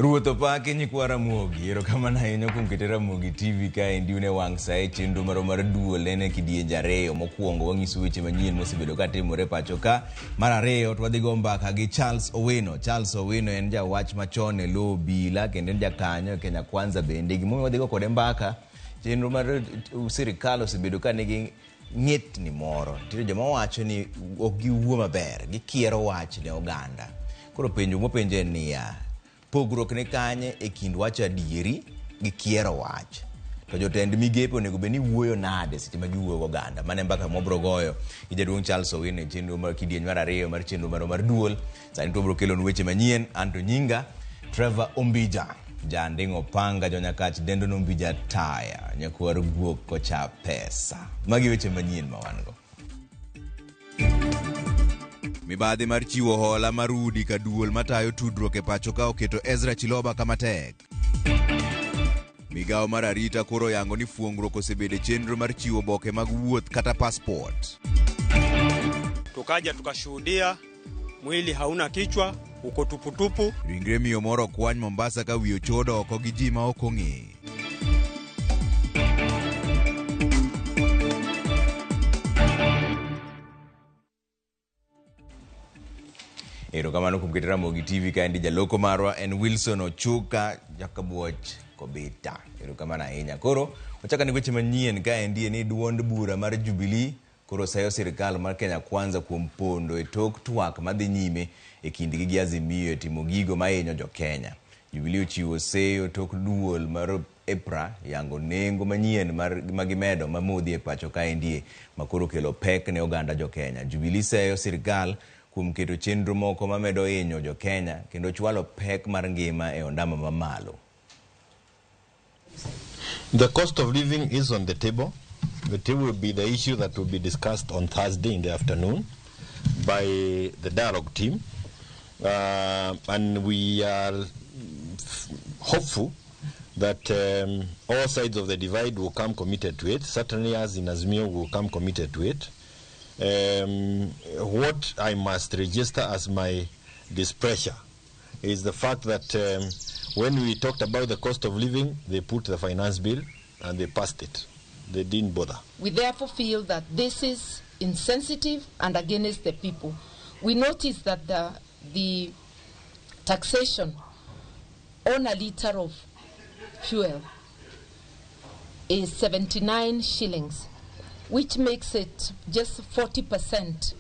Ruoth opake nyikwa Ramogi, erokamano ahinya kuom keto Ramogi TV kaendi une wang' saa chenro mar duol en kidienje ariyo. Mokwongo wang'iso weche manyien mosebedo katimore pacho ka. Mar ariyo to wadhi go mbaka gi Charles Owino. Charles Owino en jawach machon e lo obila kendo en jakanyo e Kenya Kwanza bende. Gimomiyo wadhi go kode mbaka, chenro mar sirikal osebedo ka nigi ng'etni moro. Tiro joma wacho ni ok giwuo maber, gikiero wach ne oganda. Koro penjo mopenje niya, pogruok ne kanye e kind wacho adieri gi kiero wach. To jotend migepe onego bed ni wuoyo nade seche ma giwuoyo oganda. Mane mbaka mobro goyo gi jaduong' Charles Owino e chenro mar kidieny mar ariyo mar chenro mar duol. Sani to bro kelon weche manyien. Anto nyinga Trevor Ombija, janding'o panga jonyakach dendo Ombija taya, nyakwar guok kocha pesa. Magi weche manyien ma wan go. Mibadhi mar chiwo hola marudi ka duol matayo tudruok e pacho ka oketo Ezra Chiloba kama tek. Migao mar arita koro yango ni fuongruok osebede chenro mar chiwo boke mag wuoth kata passport. Tukaja tukashuhudia mwili hauna kichwa, uko tuputupu. Ringre miyo moro kwany Mombasa ka wiyo chodo oko gi ji ma ok ong'e. Erokamano kuom keto Ramogi TV kaendi. Jaloko marwa en Wilson Ochuka Jakabuoch Kobita. Erokamano ahinya. Koro wachaka ni weche manyien kaendi ni duond bura mar Jubilee koro sayo sirikal mar Kenya Kwanza kuom pondo e tok twak madhi nyime e kindgi gi Azimio e timo gigo mahinyo jo Kenya. Jubilee ochiwo seyo tok duol mar EPRA yango nengo manyien magimedo mamodhi e pacho kaendi makoro kelo pek ne oganda jo Kenya. Jubilee sayo sirikal kuom keto chenro moko mamedo hinyo jo Kenya kendo chwalo pek mar ngima e ondamo mamalo. The cost of living is on the table. The table will be the issue that will be discussed on Thursday in the afternoon by the dialogue team. And we are hopeful that all sides of the divide will come committed to it. Certainly as in Azimio will come committed to it. What I must register as my displeasure is the fact that when we talked about the cost of living, they put the finance bill and they passed it. They didn't bother. We therefore feel that this is insensitive and against the people. We notice that the taxation on a liter of fuel is 79 shillings, which makes it just 40%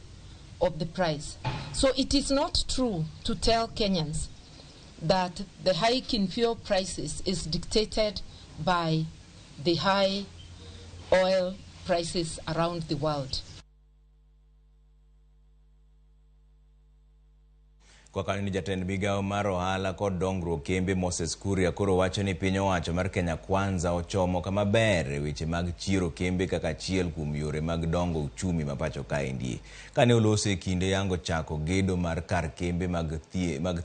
of the price. So it is not true to tell Kenyans that the hike in fuel prices is dictated by the high oil prices around the world. Kwa kanini jatend migao mar ohala kod dongruok kembe Moses Kuria koro wacho ni piny owacho mar Kenya Kwanza ochomo kama ber e weche mag chiro kembe kaka achiel kuom yore mag dongo uchumi mapacho kaendi. Kane olose kinde yango chako gedo mar kar kembe mag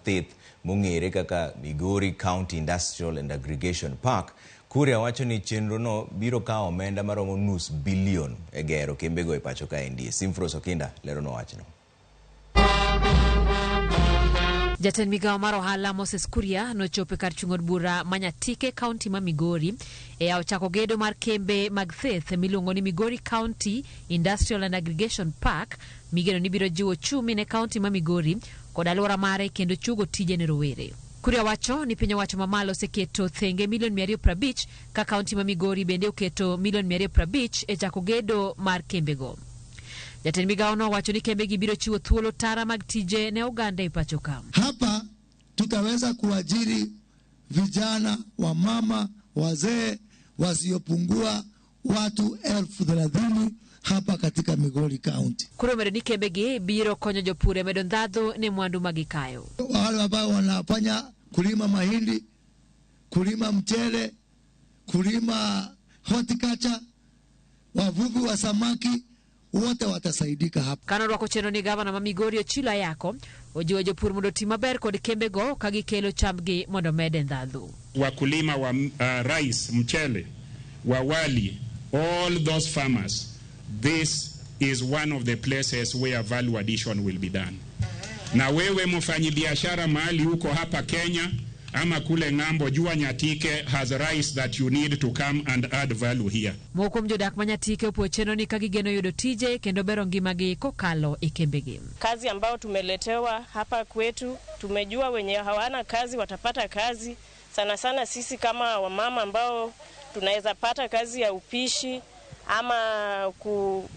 thieth mong'ere kaka Migori County Industrial and Aggregation Park, Kuria wacho ni chenro no biro kawo omenda maromo nus bilion e gero kembe go e pacho kaendi. Simfros Okinda lero no wachno. Jatend migao mar ohala Moses Kuria nochopo kar chung'od bura Manyatike County ma Migori e ao chako gedo mar kembe mag thieth miluongo ni Migori County Industrial and Aggregation Park. Migeno ni biro jiwo chumi ne county ma Migori kod alwora mare kendo chugo tije ne rowere. Kuria wacho ni piny owacho mamalo oseketo thenge milion 250 ka county ma Migori bende oketo milion 250 e chako gedo mar kembego. Jatend migao no wacho ni kembe gibiro chiwo thuolo tara mag tije ne oganda ipacho kam. Hapa tutaweza kuajiri vijana, wamama, wazee wasiopungua watu 30,000 hapa katika Migori County. Kuro medo ni kembe gi biro konyo jopure medo ndhadho ne mwandu magikayo. Wale ambao wanafanya kulima mahindi, kulima mchele, kulima horticulture, wavuvi wa samaki, wote watasaidika hapa. Kano rwako cheno ni gavana ma Migori Ochila yako ojiwo jopur mondo tim maber kod kembe go ka gikelo chambgi mondo mede ndhadhu. Wakulima wa rice, mchele, wa wali, all those farmers, this is one of the places where value addition will be done. Na wewe mfanyi biashara mahali huko hapa Kenya, ama kule ng'ambo, jua Nyatike has rice that you need to come and add value here. Moko mjodak Manyatike opocheno ni kagigeno yudo tije kendo bero ngimagi kokalo ikembegi. Kazi ambao tumeletewa hapa kwetu, tumejua wenye hawana kazi watapata kazi. Sana sana sisi kama wamama ambao tunaweza pata kazi ya upishi ama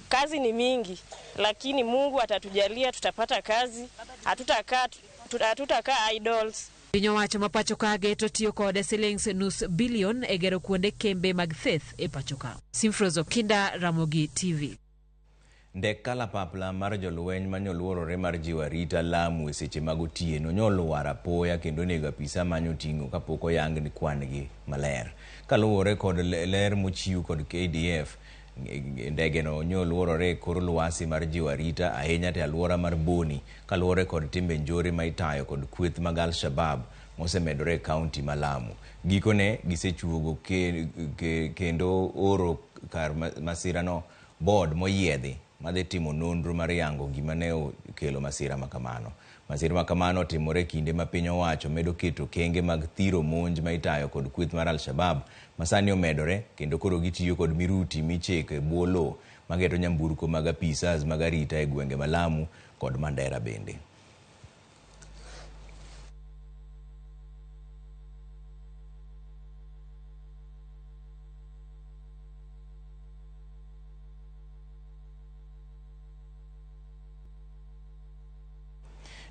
kazi ni mingi, lakini Mungu atatujalia tutapata kazi, hatutakaa idols. Pinyo wacho mapacho kage to tiyo kode shillings nus billion egero kuonde kembe mag thieth e pachoka. Simfrozo Kinda, Ramogi TV. Ndek kalapapla mar jolweny manyoluorore mar jiwo arita Lamu e seche mag otieno nyoluoro apoya kendo nego apisa manyo ting'o kapok oyang ni kwan-gi maler. Kaluwore kod ler mochiw kod KDF, ndegeno nyoluorore kor lwasi mar jiwo arita ahinya te alwora mar Boni, kaluwore kod timbe njore ma itayo kod kweth mag Al-Shabab mosemedore e kaunti ma Lamu. Gikone gisechuogo kendo oro kar masirano board moyiedhi madhi timo nonro mar yango gima ne okelo masira makamano. Masira makamano timore kinde ma piny owacho medo keto kenge mag thiro monj ma itayo kod kweth mar Al-Shabab masani omedore kendo koro gitiyo kod miruti micheko e bwo lowo mageto nyamburko mag apisas mag arita e gwenge ma Lamu kod Mandera bende.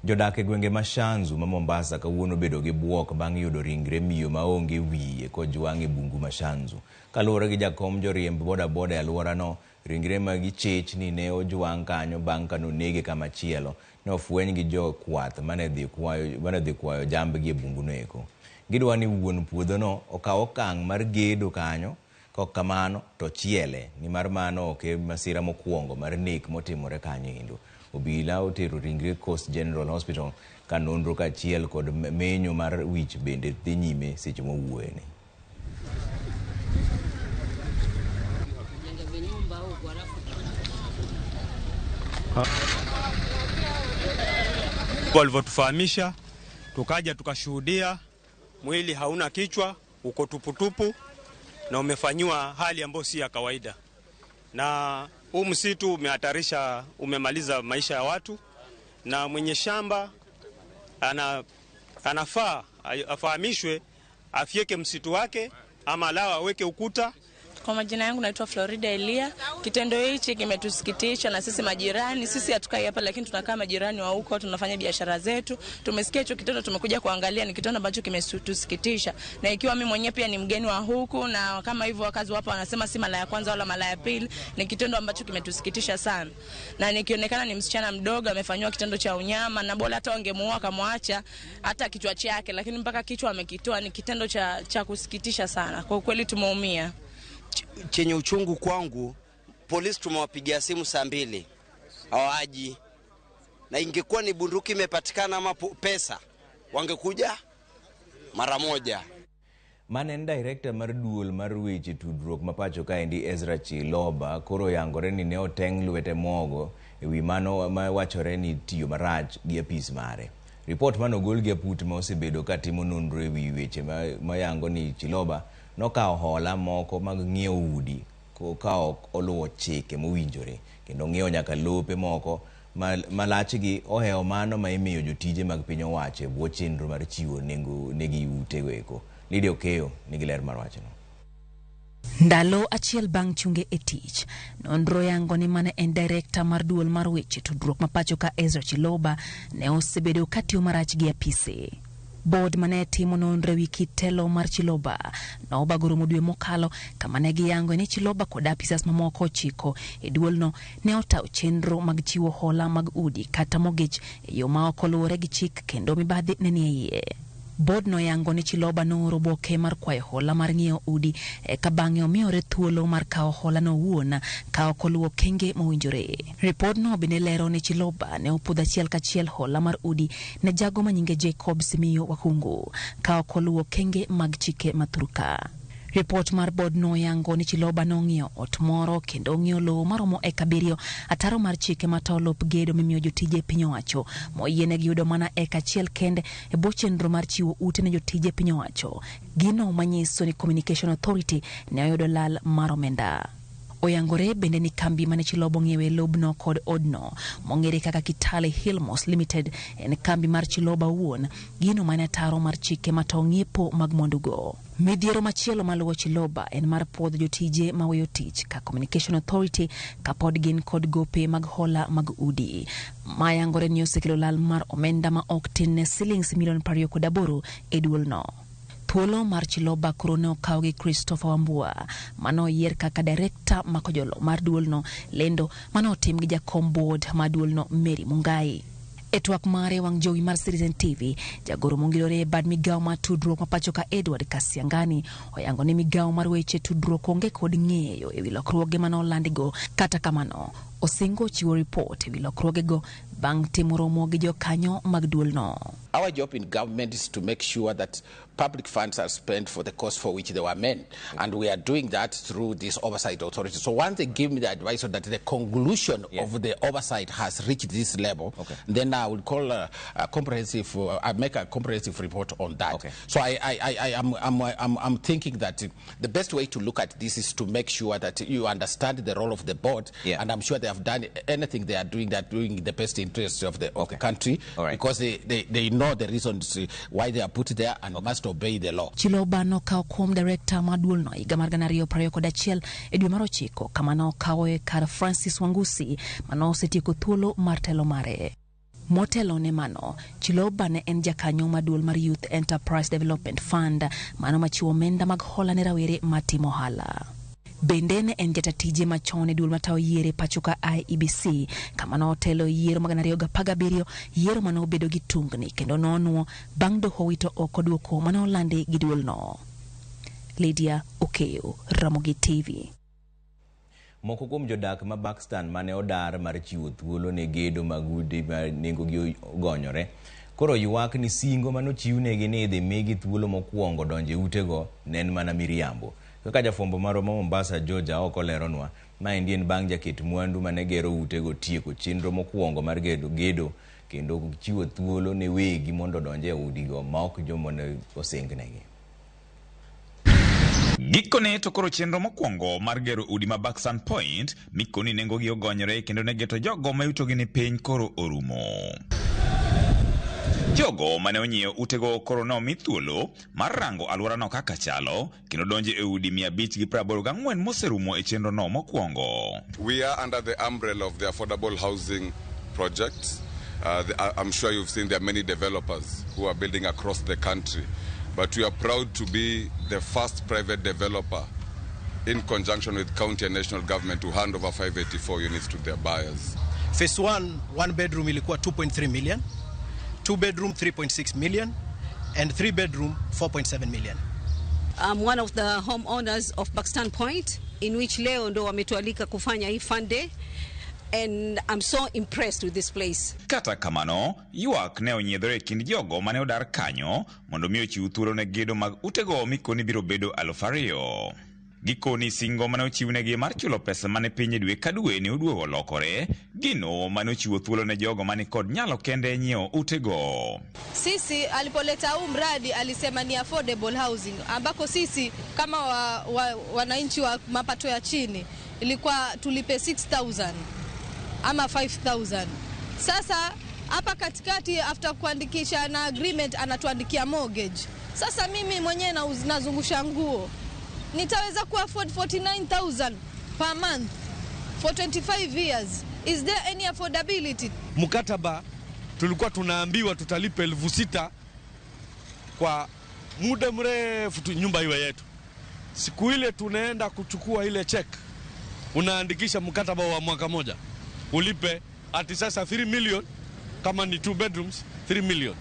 Jodak e gwenge Mashanzu ma Mombasa kawuono bedo gi buok bang' yudo ringre miyo maonge wiye kojwang' e bungu Mashanzu. Kaluwore gi jakom joriemb boda e alworano, ringre mag chich ni ne ojwang' kanyo bang' ka nonege kamachielo ne ofweny gi jokwath mane dhi kwayo jambgi e bunguno eko. Gidwa ni wuon puodhono okaw okang' mar gedo kanyo, kok kamano to chiele, ni mar mano ok masira mokwongo mar nek motimore kanyo endo. Obila otero ringre Coast General Hospital ka nonro kachiel kod menyo mar wich bende dhi nyime seche mowuoyene. Walivyotufahamisha tukaja tukashuhudia mwili hauna kichwa, uko tuputupu na umefanyiwa hali ambayo si ya kawaida. Na huu msitu umehatarisha, umemaliza maisha ya watu, na mwenye shamba anafaa afahamishwe afyeke msitu wake ama lawa aweke ukuta. Kwa majina yangu naitwa Florida Elia. Kitendo hichi kimetusikitisha na sisi majirani. Sisi hatukai hapa lakini tunakaa majirani wa huko, tunafanya biashara zetu. Tumesikia hicho kitendo, tumekuja kuangalia, ni kitendo ambacho kimetusikitisha. Na ikiwa mimi mwenyewe pia ni mgeni wa huku, na kama hivyo wakazi wapo wanasema si mara ya kwanza wala mara ya pili, ni kitendo ambacho kimetusikitisha sana. Na nikionekana ni msichana mdogo amefanywa kitendo cha unyama, na bora hata wangemuoa kamwacha hata kichwa chake, lakini mpaka kichwa amekitoa. Ni kitendo cha kusikitisha sana. Kwa kweli tumeumia. Chenye uchungu kwangu, polisi tumewapigia simu saa 2 hawaji, na ingekuwa ni bunduki imepatikana ama pesa wangekuja mara moja. Manen director mar duol mar weche tudruok mapacho kaendi Ezra Chiloba koro yangore ni ne oteng' lwete mogo ewi mano ma wachore ni tiyo marach gi apis mare. Report manogol gi aput ma osebedo katimo nonro ewi weche mayango ni Chiloba nokawo hola moko mag ng'iewo udi ka ok oluwo chike mowinjore, kendo ng'iewo nyaka lope moko malachgi ohewo mano ma imiyo jotije mag piny owacho e bwo chenro mar chiwo nengo negi utego eko. Lidia Okeyo nigi ler mar wachno. Ndalo achiel bang' chunge e tich, nonro yango ni mane en director mar duol mar weche tudruok mapacho ka Ezra Chiloba ne osebedo katiyo marach gi apise. Board mane timo nonro wi kitelo mar Chiloba na obagoro modwe mokalo kama ne giyango ni Chiloba kod apisas mamoko chiko e duolno ne otaw chenro mag chiwo hola mag udi kata mortgage e yo ma ok oluwore gi chik kendo mibadhi ne nie iye. Board no yango ni Chiloba nooro oboke mar kwayo hola mar ng'iewo udi ka bang'e omiyore thuolo mar kawo hola no wuon ka ok oluwo kenge mowinjore. Report no bende lero ni Chiloba ne opudho achiel kachiel hola mar udi ne jago manyinge Jacob Simiyo Wakungu ka ok oluwo kenge mag chike mathuruka. Report mar bod no yango ni Chiloba nong'io ot moro kendo ng'io lowo maromo eka 7 ataro mar chike matayo lop gedo mimiyo jotije piny owacho moyienegi yudo mana eka achiel kende e bwo chenro mar chiwo ute ne jotije piny owacho. Gino manyiso ni Communication Authority ne oyudo lal mar omenda. Oyangore bende ni kambi mane Chiloba ng'iewe lobno kod odno mong'ere kaka Kitale Hillmos Limited en kambi mar Chiloba wuon, gino mane ataro mar chike matayo ng'iepo mag mwandugo. Midhiero machielo maluwo Chiloba en mar puodho jotije maweyo tich ka Communication Authority kapod gin kod gope mag hola mag udi. Mayangore ni osekelo lal mar omenda ma ok tin ne $28 e duolno. Thuolo mar Chiloba koro ne okaw gi Christopher Wambua mano yier kaka director makojolo mar duolno, lendo mano otim gi jakom board mar duolno Mary Mungai. E twak mare wang' jowi mar Citizen TV, jagoro mongirore bad migawo mar tudruok ma pacho ka Edward Kasiangani oyango ni migawo mar weche tudruok onge kod ng'eyo e wi lokruoge mano olandigo. Kata kamano, osingo chiwo report e wi lokruogego bang' timo romo gi jokanyo mag duolno. Our job in government is to make sure that public funds are spent for the cause for which they were meant. And we are doing that through this oversight authority. So once they give me the advice that the conclusion of the oversight has reached this level, then I will call a comprehensive, I make a comprehensive report on that. So I'm thinking that the best way to look at this is to make sure that you understand the role of the board. And I'm sure they have done anything they are doing in the best interest of the country, because they know the reasons why they are put there and must obey the law. Chiloba no kawo kuom director maduolno higa mar 2021 e dwe mar 9 kama no kawo kar Francis Wangusi mano osetieko thuolo mar telo mare. Motelo ne mano, Chiloba ne en jakanyo maduol mar Youth Enterprise Development Fund mano machiwo omenda mag hola ne rawere matimo ohala. Bende ne en jatatije machon e duol matayo yiere pacho ka IEBC kama no otelo yiero mag 2017, yiero mano obedo gi tungni kendo nonuo bang' doho wito oko duoko mano olandi gi duolno. Lydia Okeo, Ramogi TV. Moko kuom jodak ma Buxton mane odar mar chiwo thuolo ne gedo mag udi ma nengogi ogonyore koro ywak ni singo mano chiwnegi ni idhi migi thuolo mokwongo donje utego nen mana miriambo. Kaka jafombo mar Mombasa Georgia oko leronwa, ma en bang' jaket mwandu mane gero utego tieko chenro mokwongo mar gedo kendo chiwo thuolo ne wegi mondo donje udigo ma ok jomone osengnegi. Gikone to koro chenro mokwongo mar gero udi ma Buxton Point mikoni nengogi ogonyore kendo ne geto jogo mayutogi ni piny koro orumo. Jogo mane onyiewo utego koro nomi thuolo mar rango alworano kaka chalo kendo donje e udi 584 moserumo e chenro no mokwongo. We are under the umbrella of the affordable housing project. I'm sure you've seen there are many developers who are building across the country, but we are proud to be the first private developer in conjunction with county and national government to hand over 584 units to their buyers. Phase 1 bedroom ilikuwa 2.3 million. 2 bedroom 3.6 million and 3 bedroom 4.7 million. I'm one of the homeowners of Buxton Point in which leo ndo wametualika kufanya hii fund day and I'm so impressed with this place. Kata kamano, ywak ne onyiedhore kind jogo mane odar kanyo mondo miyo chiw thuolo ne gedo mag utego mikoni biro bedo 2,000. Gikoni singo mane ochiwnegi mar chulo pesa mane piny dwe ka dwe ne oduogo lokore, gino mane ochiwo thuolo ne jogo mane kod nyalo kende nyiewo utego. Sisi alipoleta huu mradi alisema ni affordable housing, ambako sisi kama wananchi wa mapato ya chini ilikuwa tulipe 6,000 ama 5,000. Sasa hapa katikati after kuandikisha na agreement anatuandikia mortgage. Sasa mimi mwenyewe nazungusha nguo, nitaweza ku afford 49,000 per month for 25 years. Is there any affordability? Mkataba tulikuwa tunaambiwa tutalipa 6,000 kwa muda mrefu nyumba iwe yetu. Siku ile tunaenda kuchukua ile check, unaandikisha mkataba wa mwaka moja, ulipe ati sasa 3 million kama ni 2 bedrooms 3 million.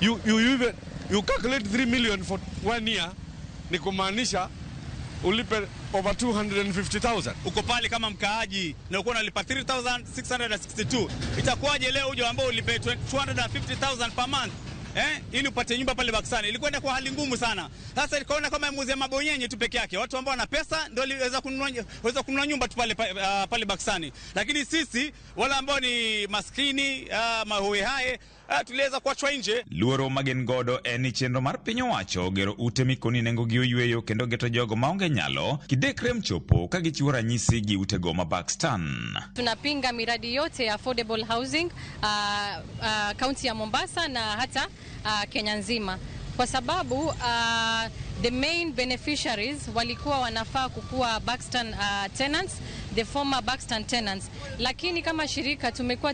You calculate 3 million for 1 year, ni kumaanisha ulipe over 250,000. Uko pale kama mkaaji na uko unalipa 3,662. Itakuwaje leo uje ambao ulipe 250,000 per month? ili upate nyumba pale Baksani. Ilikwenda kwa hali ngumu sana. Sasa ikaona kama muuze mabonyenye tu peke yake. Watu ambao wana pesa ndio waweza kununua nyumba tu pale Baksani. Lakini sisi wala ambao ni maskini mahoe hae tuliweza kuachwa nje. Luoro magen godo eni chenro mar piny owacho gero ute mikoni nengo gi oyweyo kendo geto jogo maonge nyalo kidekre mchopo ka gichiwo ranyisi gi ute go ma Bakstan. Tunapinga miradi yote ya affordable housing kaunti ya Mombasa na hata Kenya nzima kwa sababu the main beneficiaries walikuwa wanafaa kukuwa Bakstan tenants, the former Bakstan tenants, lakini kama shirika tumekuwa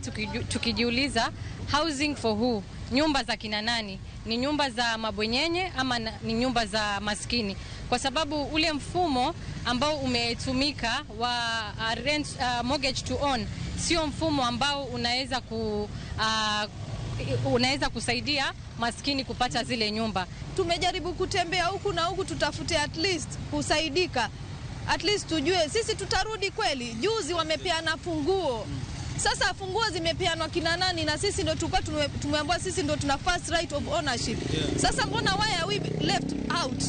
tukijiuliza housing for who? Nyumba za kina nani? Ni nyumba za mabwenyenye ama ni nyumba za maskini? Kwa sababu ule mfumo ambao umetumika wa rent mortgage to own sio mfumo ambao unaweza kusaidia maskini kupata zile nyumba. Tumejaribu kutembea huku na huku tutafute at least kusaidika. At least tujue sisi tutarudi kweli. Juzi wamepeana funguo. Sasa funguo zimepeanwa kina nani na sisi ndio tulikuwa tumeambiwa sisi ndio tuna first right of ownership. Sasa mbona why are we left out?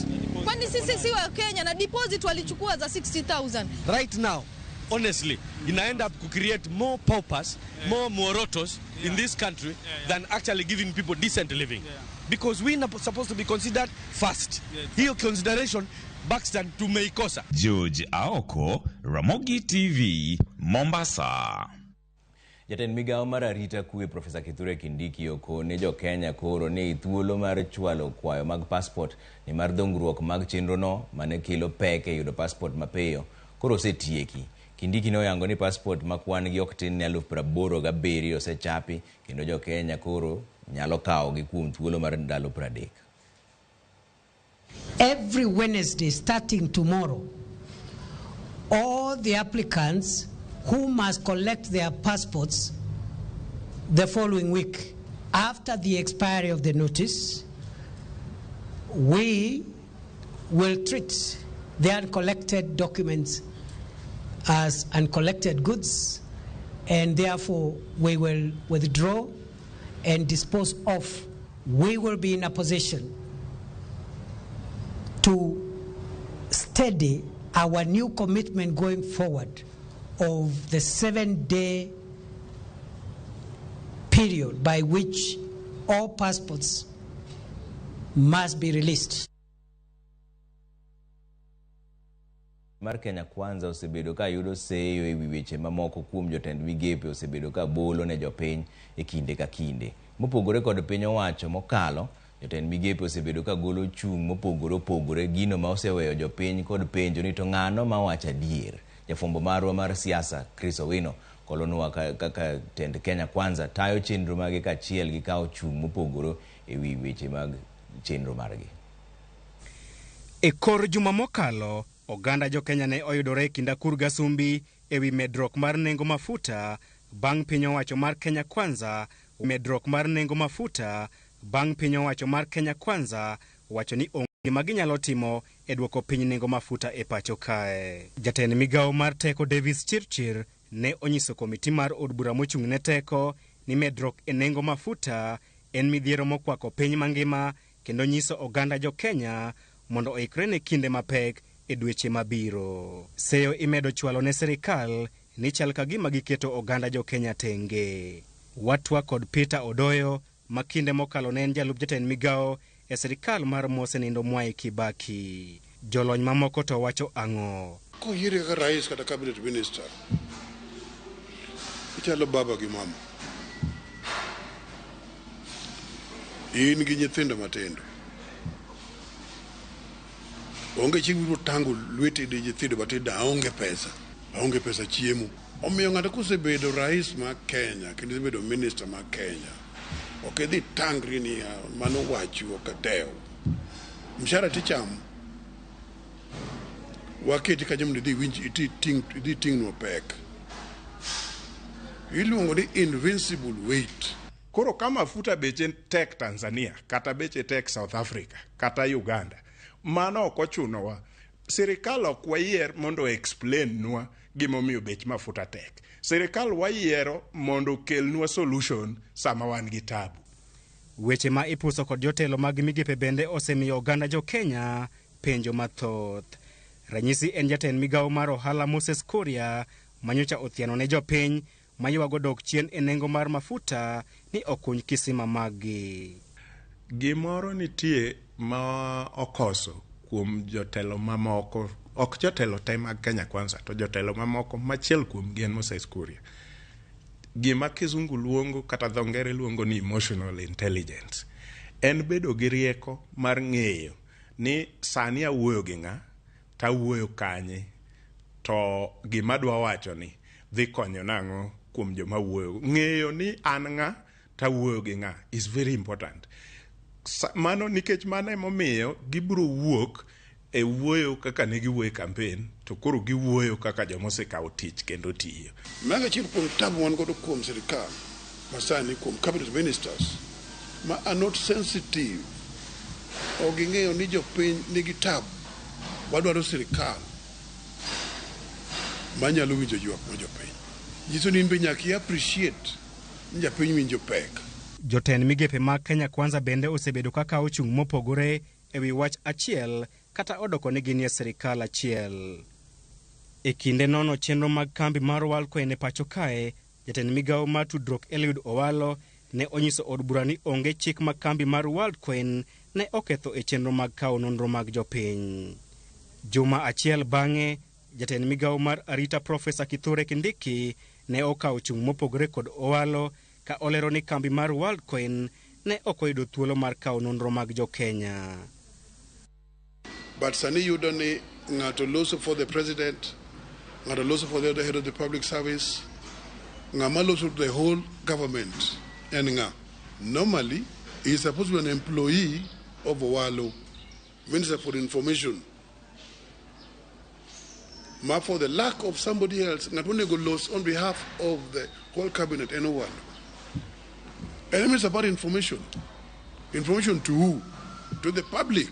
Kwani sisi si wa Kenya na deposit walichukua za 60,000. Right now, honestly, end up to create more paupers, more morotos in this country than actually giving people decent living. Because we are supposed to be considered first. Hiyo consideration Bakstan tumeikosa. George Aoko, Ramogi TV, Mombasa. Jatend migao mar arita kwe Profesa Kithure Kindiki okone jo Kenya koro ni thuolo mar chwalo kwayo mag passport ni mar dongruok mag chenro no mane kelo pek e yudo passport mapiyo koro osetieki. Kindiki no yango ni passport makwan gi ok tin ne 87,000 osechapi kendo jo Kenya koro nyalo kawo gi kuom thuolo mar ndalo 30. Every Wednesday starting tomorrow, all the applicants who must collect their passports the following week after the expiry of the notice, we will treat the uncollected documents as uncollected goods, and therefore we will withdraw and dispose of. We will be in a position to steady our new commitment going forward of the 7-day period by which all passports must be released. Mar Kenya Kwanza osebedo ka yudo seyo e weche mamoko kuom jotend migepe osebedo ka bolo ne jopiny e kinde ka kinde. Mopogore kod piny owacho mokalo, jotend migepe osebedo ka golo chung mopogore gino ma oseweyo jopiny kod penjo ni to ng'ano ma wacha dier. Jafombo marwa mar siasa Chris Owino kolonwa kaka tend Kenya Kwanza tayo chenro mage ka chiel gi kawo chung mopogore e wi weche mag chenro margi. E kor juma mokalo, oganda jo Kenya ne oyudore kinda kurga sumbi e wi medruok mar nengo mafuta bang' piny owacho mar Kenya Kwanza. Medruok mar nengo mafuta bang' piny owacho mar Kenya Kwanza wacho ni onge maginyalo timo e duoko piny nengo mafuta e pacho kae. Jatend migao mar teko Davis Chirchir ne onyiso komiti mar od bura mochung' ne teko ni medruok e nengo mafuta en midhiero mokwako piny mangima kendo nyiso oganda jo Kenya mondo oikre ne kinde mapek e dweche mabiro. Seyo imedo chwalo ne serikal ni chal ka gima giketo oganda jo Kenya tenge. Watwa kod Peter Odoyo makinde mokalo ne en jalup jatend migao e serikal mar mosenindo Mwai Kibaki. Jolony mamoko to wacho ang'o. Ko yire ka rais kata cabinet minister ichalo baba gi mama, in gi nyithindo matindo, onge chiwo tango lwete de nyithindo matindo aonge pesa chiemo. Omiyo ng'ato kosebedo rais ma Kenya kendo osebedo minister ma Kenya ok dhi tangri ni mano wacho kateo mshahara ticham waketi ka jamni dhi winji dhi ting'no pek iluongo ni invincible weight. Koro kama mafuta beche tek Tanzania kata beche tek South Africa kata Uganda, mano ok ochunowa. Sirikal ok wayier mondo explain nwa gimomiyo bech mafuta tek. Sirikal wayiero mondo kelnwa solution sama wan gi tabu. Weche ma ipuso kod jotelo mag migepe bende osemiyo oganda jo Kenya penjo mathoth. Ranyisi en jatend migawo mar ohala Moses Kuria manyocha othiano ne jopiny maywago dok chien e nengo mar mafuta ni okuny kisima maggi. Gimoro nitie ma okoso kuom jotelo mamoko, ok jotelo te mag Kenya Kwanza, to jotelo mamoko machiel kuom gen Moses Kuria. Gima kizungu luongo kata dho ngere luongo ni emotional intelligence. En bedo gi rieko mar ng'eyo ni sani awuoyo gi ng'a, ta wuoyo kanye, to gima dwa wacho ni dhi konyo nang'o kuom joma wuoyo. Ng'eyo ni an ng'a, ta wuoyo gi ng'a is very important. Mano nikech mano emomiyo gibiro wuok e wuoyo kaka ne giwuoyo e campaign, to koro giwuoyo kaka joma osekawo tich kendo tiyo. Maga chiel kuom tabu wan godo kuom sirikal masani kuom cabinet ministers ma are not sensitive o ging'eyo ni jopiny nigi tabu. Wadwaro sirikal manyalo winjo ywak ma jopiny. Nyiso ni inbe nyaka appreciate ni jopiny winjo pek. Jotend migepe mag Kenya Kwanza bende osebedo kaka ochung' mopogore e wi wach achiel kata odoko ni ginie sirikal achiel. E kinde nono chenro mag kambi mar RuuPiny e pacho kae, jatend migawo mar tudruok Eliud Owalo ne onyiso od bura ni onge chik mag kambi mar RuuPiny ne oketho e chenro mag kawo nonro mag jopiny. Juma achiel bang'e, jatend migawo mar arita Profesa Kithure Kindiki ne okawo chung' mopogore kod Owalo ka olero ni kambi mar RuuPiny ne ok oyudo thuolo mar kawo nonro mag jo-Kenya. But sani yudo ni ng'ato loso for the president, ng'ato loso for the other head of the public service, ng'ama loso the whole government, and ng'a. Normally, he is supposed to be an employee of Owalo, Minister for Information. Ma for the lack of somebody else, not only go lost on behalf of the whole cabinet and Owalo. And it's about information. Information to who? To the public.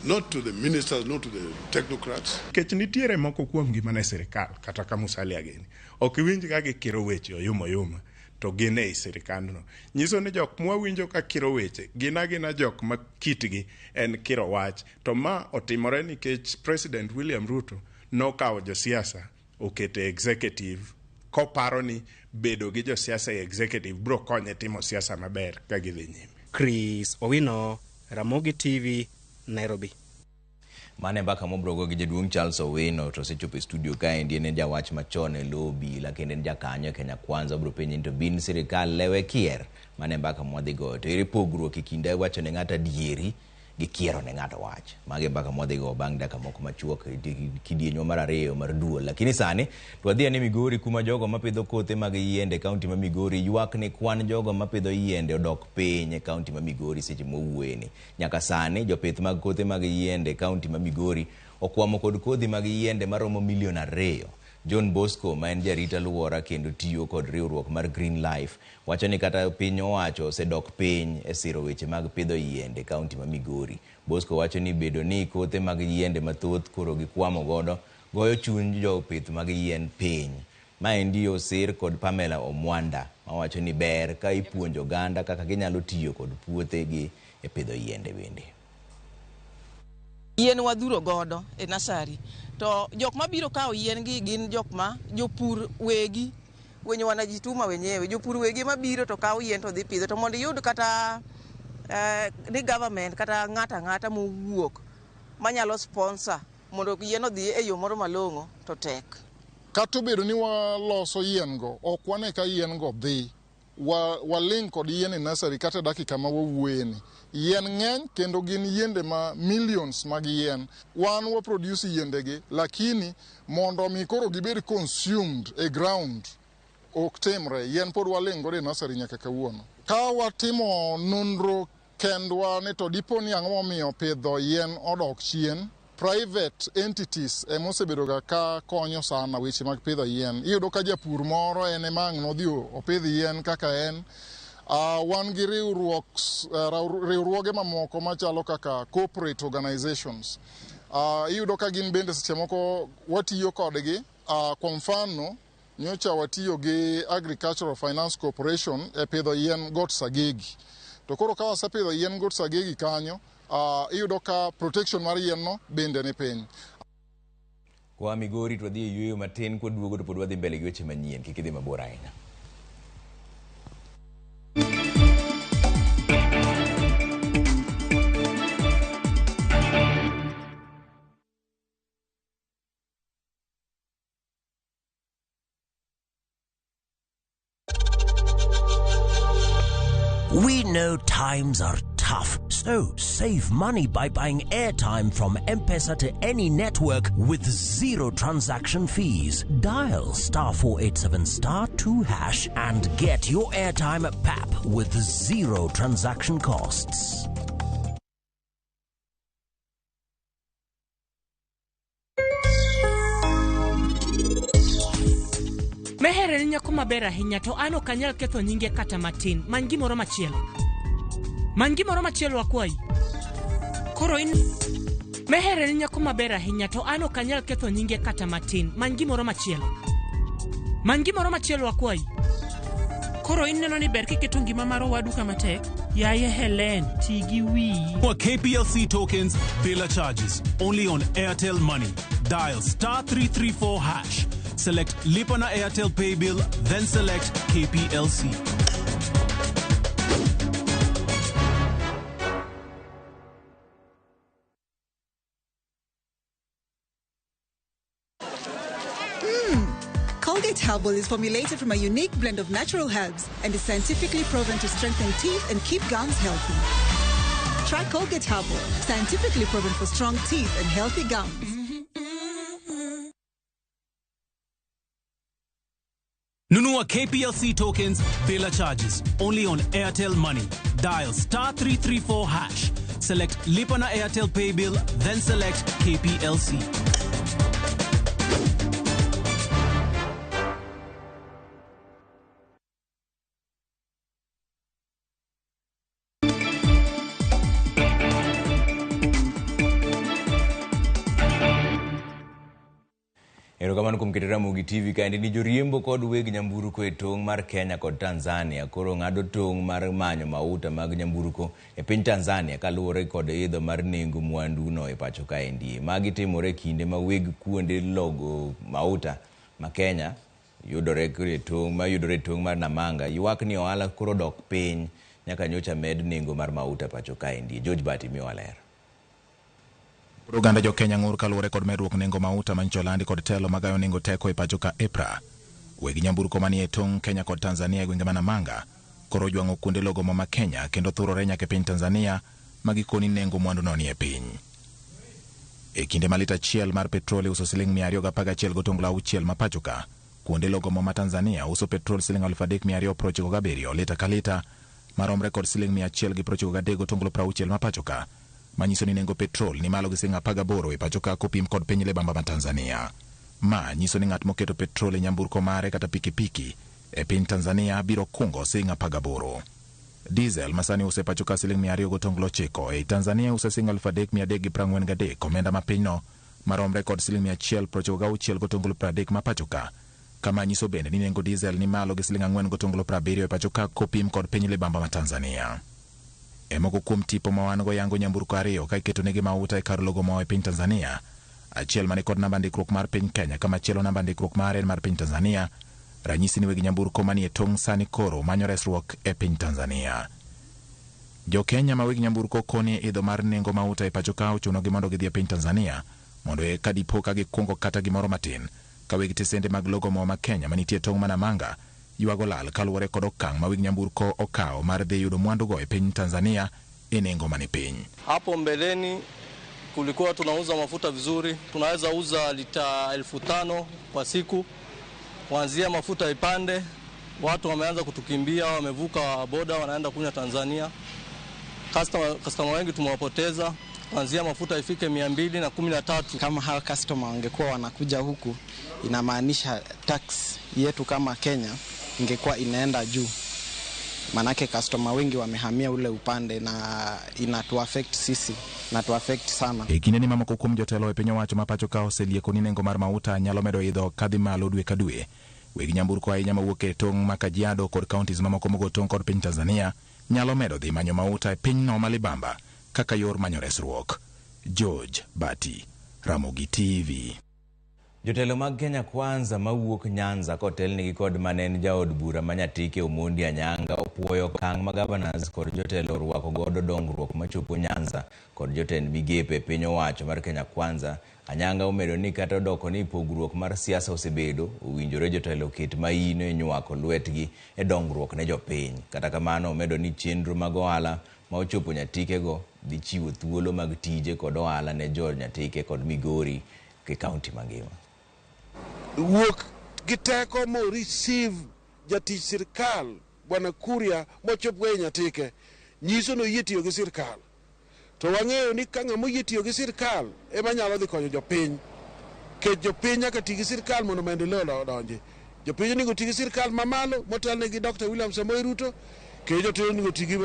Not to the ministers, not to the technocrats. Kech nitiere moko kuom gima ne sirikal kata ka Musalia gini. Ok winj ka gikiro weche oyuma to gin e sirikandno. Nyiso ni jok mwawinjo ka kiro weche gina jok ma kitgi en kiro wach. To ma otimore nikech President William Ruto nokawo josiasa okete executive koparo ni bedo gi josiasa executive bro konye timo siasa maber ka gidhi nyime. Chris Owino, Ramogi TV, Nairobi. Mane Mbaka mobrogo gi jaduong' Charles Owino to sechopo e studio kae ndi en jawach machon e lobby lakini en jakanyo Kenya Kwanza bro penjo to bin sirikal lewe kier. Mane Mbaka mwadhi go to ere pogruok e kind wacho ne ng'ata dieri gi kiero ne ng'ato wach. Mage Mbaka mwadhi go bang' dakika moko machuok kidienyo mar ariyo mar duol. Lakini sani twadhi ne Migori kuma jogo mapidho kothe mag yiende kaunti ma Migori ywak ni kwan jogo mapidho yiende odok piny e kaunti ma Migori seche mowueni. Nyaka sani jopith mag kothe mag yiende kaunti ma Migori okwamo kod kodhi mag yiende maromo milion 2. John Bosco ma en jarita luora kendo tiyo kod riwruok mar Green Life wacho ni kata piny owacho osedok piny e siro weche mag pidho yiende kaunti ma Migori. Bosco wacho ni bedo ni kothe mag yiende mathoth koro gikwamo godo goyo chuny jopith mag yien piny. Ma endi osir kod Pamela Omwanda ma wacho ni ber ka ipuonjo oganda kaka ginyalo tiyo kod puothegi e pidho yiende bende. Yien wadhuro godo e nasari to jok mabiro kawo yien gi gin jok ma jopur wegi wenye wanajituma wenyewe jopur wegi mabiro to kawo yien to dhi pidho to mondo yud kata ni government kata ng'ata mowuok manyalo sponsor mondo yien odhi e yo moro malong'o to tek. Kata obedo ni waloso yien go ok wane ka yien go dhi waling kod yien e nasari kata dakika ma wawuoyeni. Yien ng'eny kendo gin yiende ma millions mag yien. Wan wa produce yiende gi lakini mondo mi koro gibed consumed e ground ok temre. Yien pod waling godo e nasari nyaka kawuono. Ka watimo nonro kendwa ni to dipo ni ang'o momiyo pidho yien odok chien, private entities emosebedo ga ka konyo sana weche mag pidho yien. Iyudo ka japur moro en ema ang' nodhi opidh yien kaka en. Wan gi riwruoge mamoko machalo kaka corporate organizations. Iyudo ka gin bende seche moko watiyo kodgi. Kwa mfano nyocha watiyo gi Agricultural Finance Corporation e pidho yien got sagegi. To koro ka wasepidho yien got sagegi kanyo, iyudo ka protection mar yien no bende ni piny. Kwa Migori to dhi yweyo matin kwa duogo to pod wadhi mbele gi weche manyien, kik idhi mabor ahinya. We know times are tough, so save money by buying airtime from M-Pesa to any network with zero transaction fees. Dial *487*2# and get your airtime PAP with zero transaction costs. Mehere ni nyako maber ahinya to an ok anyal ketho nyinge kata matin. Many gimoro machielo akwai. Koro in Mehere ni nyako maber ahinya to an ok anyal ketho nyinge kata matin. Many gimoro machielo akwai. Koro in neno ni ber kiketo ngima mar owadu kama tek. Yaye Helen, tigi wi. For KPLC tokens, Bela charges only on Airtel Money. Dial *334#. Select Lipa na Airtel Pay Bill, then select KPLC. Colgate Herbal is formulated from a unique blend of natural herbs and is scientifically proven to strengthen teeth and keep gums healthy. Try Colgate Herbal, scientifically proven for strong teeth and healthy gums. Nunua KPLC tokens, Bela charges only on Airtel Money. Dial *334#. Select Lipa na Airtel Pay Bill, then select KPLC. Erokamano kuom keto Ramogi TV kaendi ni joriembo kod weg nyamburko e tong' mar Kenya kod Tanzania koro ng'ado tong' mar manyo mauta mag nyamburko e piny Tanzania kaluwore kod idho mar nengo mwandu no e pacho kaendi. Magi timore kinde ma weg kuonde logo mauta ma Kenya yudore e tong' mar Namanga ywak ni ohala koro dok piny nyaka nyocha med nengo mar mauta pacho kaendi. George Bati miyo ler. Uganda jo Kenya ng'ur kaluwore kod medruok nengo mauta mancholandi kod telo magayo nengo teko e pacho ka EPRA. Weg nyamburko manie tong' Kenya kod Tanzania e gwenge ma Namanga koro jwang'o kuonde logo ma Kenya kendo thurore nyaka piny Tanzania magikoni nengo mwandu no nie piny. E kinde malita achiel mar petrol uso siling 211.6 ma pacho ka, kuonde logo ma Tanzania uso petrol siling 3,297 lita ka lita maromre kod siling 193.60 ma pacho ka. Manyiso ni nengo petrol ni malo gi siling 18 e pacho ka kopim kod piny lebamba ma Tanzania. Ma nyiso ni ng'at moketo petrol e nyamburko mare kata pikipiki e piny Tanzania biro kungo siling 18. Diesel masani use pacho ka siling 209 e Tanzania use siling 3,343 komenda ma pinyno maromre kod siling 196.30 ma pacho ka. Kama nyiso bende ni nengo diesel ni malo gi siling 4.70 e pacho ka kopim kod piny lebamba ma Tanzania. Moko kuom tipo ma wan go yango nyamburko ariyo ka iketo negi mauta e kar logo ma e piny Tanzania. Achiel mane kod namba ndikruok mar piny Kenya kama chielo namba ndikruok mare mar piny Tanzania. Ranyisi ni weg nyamburko manie tong' sani koro manyo resruok e piny Tanzania. Jo Kenya ma weg nyamburko koni idho mar nengo mauta e pacho ka ochuno gi mondo gidhi e piny Tanzania mondo e kadipo ka gikungo kata gimoro matin ka weg tesende mag logo ma Kenya manitie tong' ma Namanga ywago lal kaluwore kod okang' ma weg nyamburko okawo mar dhi yudo mwandu go e piny Tanzania e nengo mani piny. Hapo mbeleni kulikuwa tunauza mafuta vizuri, tunaweza uza lita 5,000 kwa siku. Kuanzia mafuta ipande, watu wameanza kutukimbia, wamevuka boda wanaenda kunya Tanzania. Customer wengi tumewapoteza. Kuanzia mafuta ifike 213. Kama hao customer wangekuwa wanakuja huku, inamaanisha tax yetu kama Kenya ingekuwa inaenda juu. Manake customer wengi wamehamia ule upande na inatuaffect sisi, inatuaffect sana. Kinde ni mamoko kuom jotelo e piny owacho ma pacho ka oselieko ni nengo mar mauta nyalo medo idho kadhi malo dwe ka dwe. weg nyamburko ahinya mawuok e tong' ma Kajiado kod kauntis mamoko mogo tong' kod piny Tanzania nyalo medo dhi manyo mauta e pinyno ma libamba kaka yor manyo resruok. George Bati, Ramogi TV. Jotelo mag Kenya Kwanza mawuok Nyanza kotelnigi kod manen jaod bura manyatike Omondi Anyanga opuoyo kang' ma governors kod jotelo orwako godo dongruok machopo Nyanza kod jotend migepe piny owacho mar Kenya Kwanza. Anyanga omedo ni kata odoko ni pogruok mar siasa osebedo, owinjore jotelo ket maino e nywako lwetgi e dongruok ne jopiny. Kata kamano omedo ni chenro mag ohala ma ochopo nyatikego dhi chiwo thuolo mag tije kod ohala ne jo nyatike kod Migori ke kaunti mangima. Wuok gi teko mo receive jatich sirkal Bwana Kuria mochopo e nyatike nyiso no yie tiyo gi sirkal. To wang'eyo ni ka ng'ama yie tiyo gi sirkal ema nyalo dhi konyo jopiny. Ke jopiny nyaka ti gi sirkal mondo maendeleo odonji. Jopiny onego ti gi sirkal mamalo motelne gi Dr. William Samoei Ruto, ke jotelo onego ti gi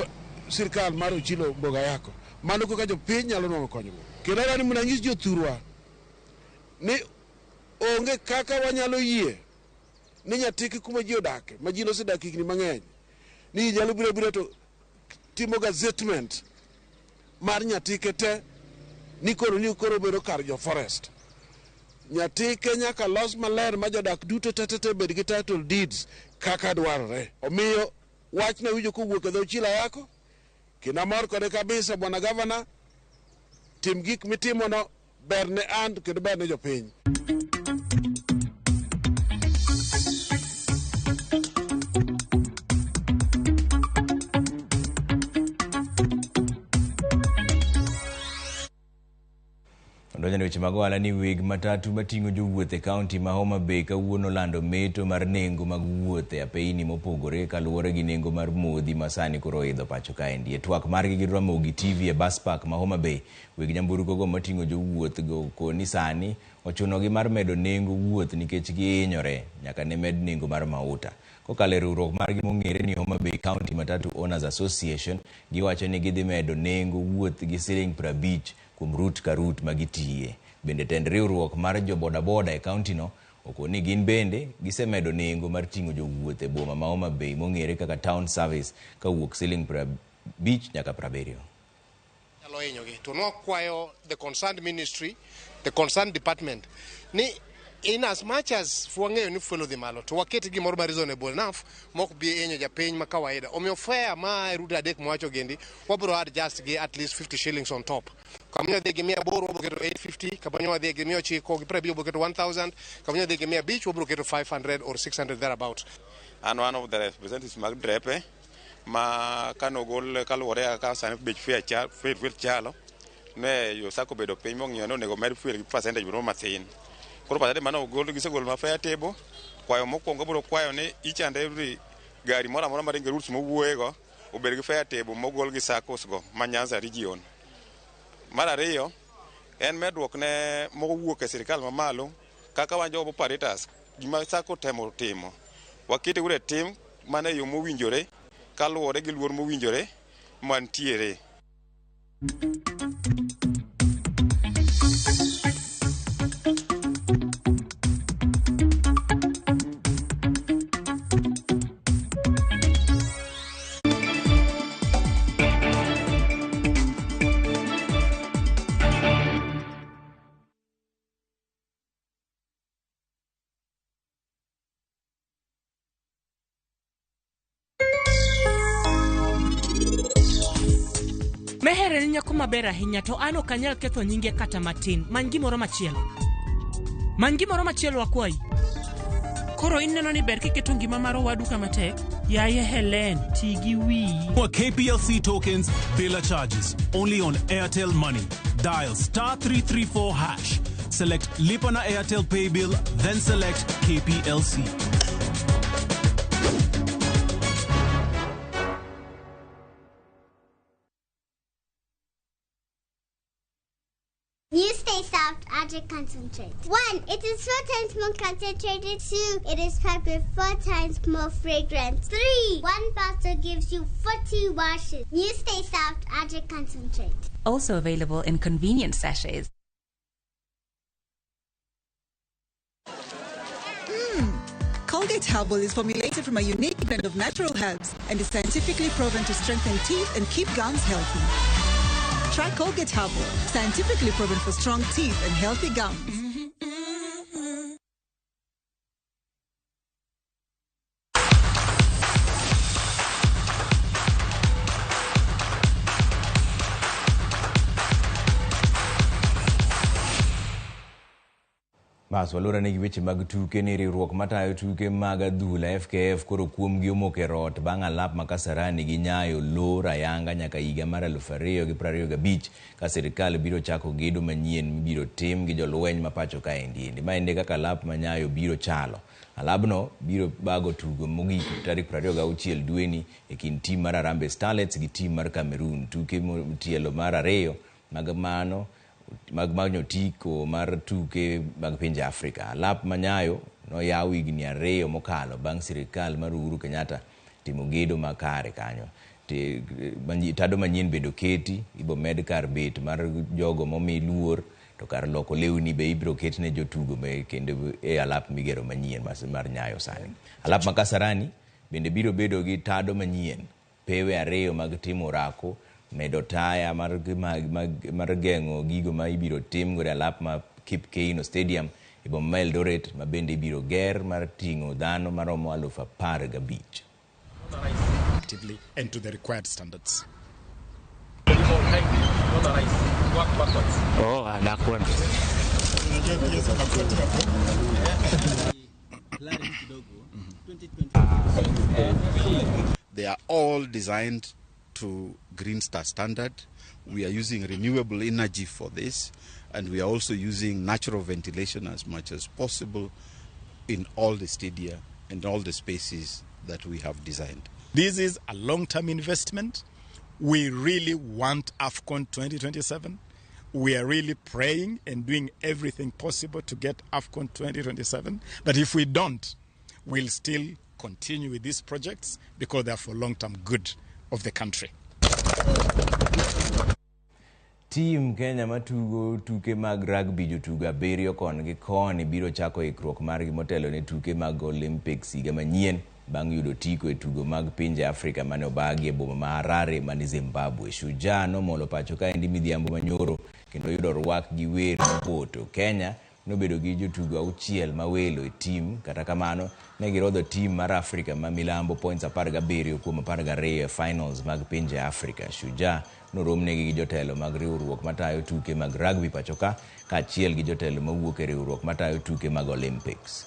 sirkal mar Ochilo Bogayako. Mano kaka jopiny nyalo nwang'o konyruok. Kendo ni muna nyis jothurwa ni onge kaka wanyalo yie ni nyatike kuma ji odake ma ji nosedake higni mang'eny ni nyalo biro to timo gazettement mar nyatike te ni koro bedo kar jo forest. Nyatike nyaka los maler ma jodak duto te bed gi title deeds kaka dwarore. Omiyo wach na winjo kowuok e dho Ochilo Ayako kina mor kode kabisa. Bwana gavana, tim gik mitimono ber ne an kendo ber ne jopiny. Donjane weche mag ohala ni weg matatu mating'o jowuoth e kaunti ma Homa Bay kawuono lando meto mar nengo mag wuoth e apeyni mopogore kaluwore gi nengo mar modhi ma sani koro idho pacho kaendi. E twak margi gi Ramogi TV e bus park ma Homa Bay, weg nyamburko go mating'o jowuoth go koni sani ochunogi mar medo nengo wuoth nikech gihinyore nyaka ne med nengo mar mauta. Kokalo e riwruok margi mong'ere ni Homa Bay County Matatu Owners Association, giwacho ni gidhi medo nengo wuoth gi siling 50 kuom route ka route magitiye. Bende tend riwruok mar jo bodaboda e kaunti no okoni gin bende gisemedo nengo mar ting'o jowuoth e boma ma Homa Bay mong'ere kaka town service kawuok siling 50 nyaka 70. To nokwayo the concerned ministry, the concerned department ni in as much as fuang'eyo ni fuelo dhi malo to waketi gimoro ma reasonable enough mok bi enyo japiny ma kawaida. Omiyo fare ma ruta adek mwacho gendi wabro adjust gi at least 50 shillings on top. Kamnyo dhi gi 800 wabro keto 850, kamnyo dhi gi 900 gi 70 wabro keto 1000, kamnyo dhi gi 500 wabro keto 500 or 600 thereabout. And one of the representatives mag drepe ma kanogol kaluwore ka sani bech fuel chalo ne yo sako bedo piny mong'iyo no nego med fuel gi percentage bro mathin. Koro pasade mano gol gisegol ma fair table kwayo mokwongo bro kwayo ni each and every gari mora mora maringe routes mowuoyego obed gi fair table mogol gi SACCOs go ma Nyanza region. Mar ariyo en medruok ne mowuok e sirkal mamalo kaka wan job operators gima SACCO timo wakete ure tim mane yo mowinjore kaluwore gi luor mowinjore mantiere. Mehere ni nyako maber ahinya to an ok anyal ketho nyinge kata matin. Many gimoro machielo akwayi. Koro ineno ni ber kiketo ngima mar owadu kama tek. Yaye Helen, ti gi wiyi. For KPLC tokens, bila charges. Only on Airtel Money. Dial *334#. Select Lipa na Airtel Pay Bill, then select KPLC. New Stay Soft Addict Concentrate. 1. It is 4 times more concentrated. 2. It is packed with 4 times more fragrance. 3. 1 bottle gives you 40 washes. New Stay Soft Addict Concentrate. Also available in convenient sachets. Colgate Herbal is formulated from a unique blend of natural herbs and is scientifically proven to strengthen teeth and keep gums healthy. Try Colgate Herbal, scientifically proven for strong teeth and healthy gums. Bas walora ne weche mag tuke ni riwruok matayo tuke mag adhula FKF koro kuom gi omoke rot bang' alap makasarani gi nyayo lor ayanga nyaka higa mar 2025 ka sirikal biro chako gedo manyien biro tim gi jolweny mapacho ka endi ma ende kaka alap manyayo biro chalo. Alabno biro bago tugo mogik tarik 26 dweni e kind tim mar Harambee Starlets gi tim mar Cameroon. Tuke tielo mar ariyo mag mano magmanyo tiko mar tuke mag pinje Afrika. Alap manyayo no yaw higni 2 mokalo bang' sirikal mar Uhuru Kenyatta timo gedo makare kanyo. Tado manyien bedo keti, ibo med kar bet mar jogo momi luor, to kar loko lewni be ibiro ketne jotugo me kendo e alap migero manyien mar nyayo sani. Alap makasarani bende biro bedo gi tado manyien, pewe 2 mag timo orako, medo taya mar gengo gigo ma ibiro tim gore alap ma Kip Keino Stadium ibo Eldoret ma bende ibiro ger mar tingo dhano maromo 15,000 actively and to the required standards. They are all designed to Green Star standard. We are using renewable energy for this, and we are also using natural ventilation as much as possible in all the stadia and all the spaces that we have designed. This is a long-term investment. We really want AFCON 2027. We are really praying and doing everything possible to get AFCON 2027. But if we don't, we'll still continue with these projects because they are for long-term good of the country. Team Kenya matugo tuke mag rugby jotugo 7 kon gi koni biro chako ikruok margi motelo ne tuke mag Olympics higa manyien bang' yudo tiko e tugo mag pinje Afrika mane obagi e boma ma Harare mani Zimbabwe. Shujaa nomolo pacho ka endi midhiambo manyoro kendo yudo rwak gi wer mopoto. Kenya nobedo gi jotugo 6 mawelo e team, kata kamano ne girodho team mar Afrika ma milambo points 17 kuom 12 e finals mag pinje Afrika. Shujaa noromnegi gi jotelo mag riwruok matayo tuke mag rugby pacho ka achiel gi jotelo mawuok e riwruok matayo tuke mag Olympics.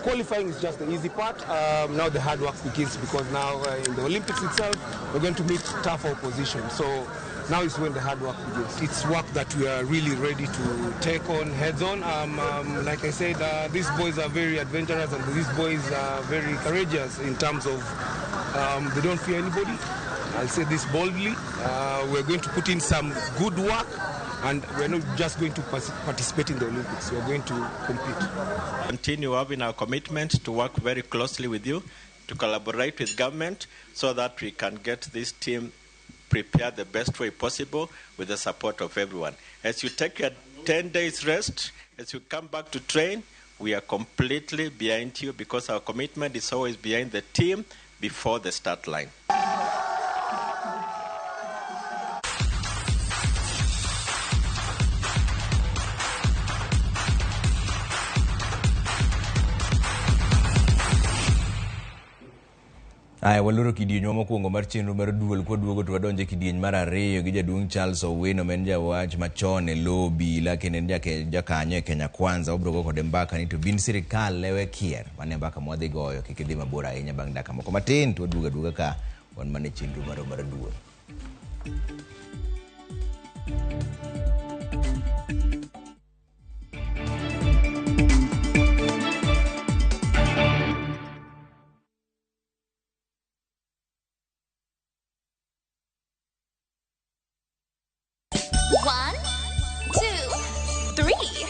Qualifying is just the easy part. Now the hard work begins because now in the Olympics itself, we're going to meet tough opposition. So now is when the hard work begins. It's work that we are really ready to take on heads on. Like I said, these boys are very adventurous and these boys are very courageous in terms of they don't fear anybody. I'll say this boldly. We're going to put in some good work. And we're not just going to participate in the Olympics, we're going to compete. Continue having our commitment to work very closely with you, to collaborate with government so that we can get this team prepared the best way possible with the support of everyone. As you take your 10 days rest, as you come back to train, we are completely behind you because our commitment is always behind the team before the start line. Waloro kidieny mokwongo mar chenro mar duol kwa duogo to wadonje kidieny mar 2 gi jaduong' Charles Owino men jawach machon e lobby lakini en jakanyo e Kenya Kwanza obrogo kod Mbaka ni to bin sirikal lewe kier mane Mbaka mwadhi goyo kik idhi mabor ahinya bang' dakika moko matin to waduoga ka wan mane chenro mar duol.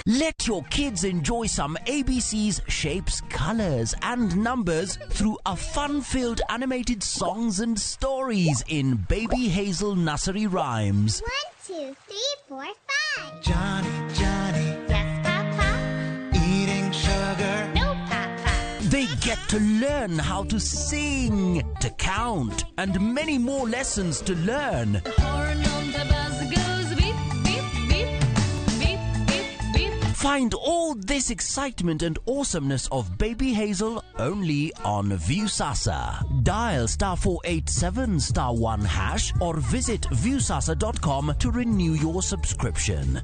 Let your kids enjoy some ABC's shapes, colors, and numbers through a fun-filled animated songs and stories in Baby Hazel Nursery Rhymes. 1, 2, 3, 4, 5. Johnny. Yes, Papa. Eating sugar. No, Papa. They get to learn how to sing, to count, and many more lessons to learn. The horn on the bus goes beep, beep, beep, beep, beep, beep. Find all this excitement and awesomeness of Baby Hazel only on Viusasa. Dial *487 *1# or visit viusasa.com to renew your subscription.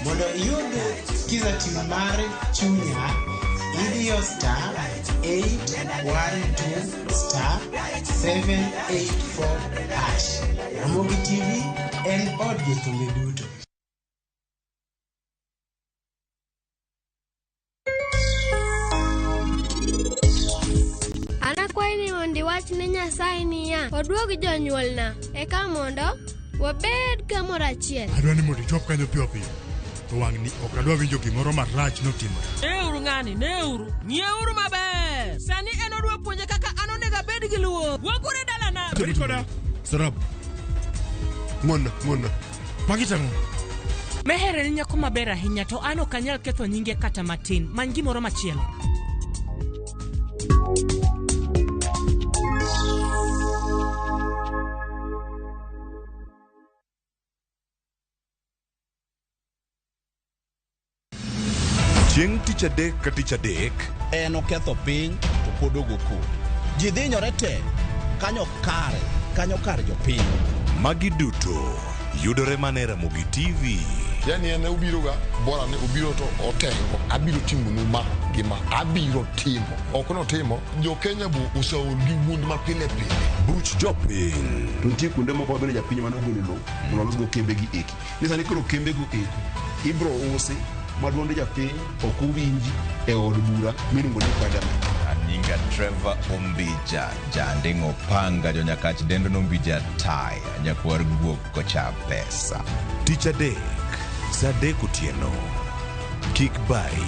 Mondo iyud skiza timu mar chunya, idiyo *812 *784#. Ramogi TV en od jothumbe duto. Anakwai ni mondi wach ne Nyasaye niya, oduog jonyuolna, eka mondo wabed kamoro achiel. Adwa ni mondo ichop kanyo piyo piyo. To wang'ni ok adwa winjo gimoro marach notimore. Neuru ng'ani, neuru. Ng'ieuru maber. Sani en odwa puonje kaka an onego abed gi luor. Wuogure dalana. Rit koda. Sarab. Ng'onna. Magi tang'o. Mehere ni nyako maber ahinya to an ok anyal ketho nyinge kata matin. Many gimoro machielo. Chieng' tich adek ka tich adek en oketho piny to pod ogo kwe. Ji dhinyore te kanyo kar jopiny. Magi duto yudore mana Ramogi TV. Yani ene ubiro ga bora ne ubiro to otengo abiro timo numa gima abiro timo ok no timo jo Kenya bu usaul gi wund ma pile buch jopiny. Nitie kuonde moko bende japiny mano golo lo mondo los go kembe gi eki ni sani koro kembe go eki ibro usi maduonde japiny ok uwinji e od bura miluongo ni parliament. Nyinga Trevor Ombija, Jandingo Panga, Jonyakach Dendo Nombija Tai, Nyakwar Guok Kocha Pesa. Tich adek, sa adek otieno. Kik bari.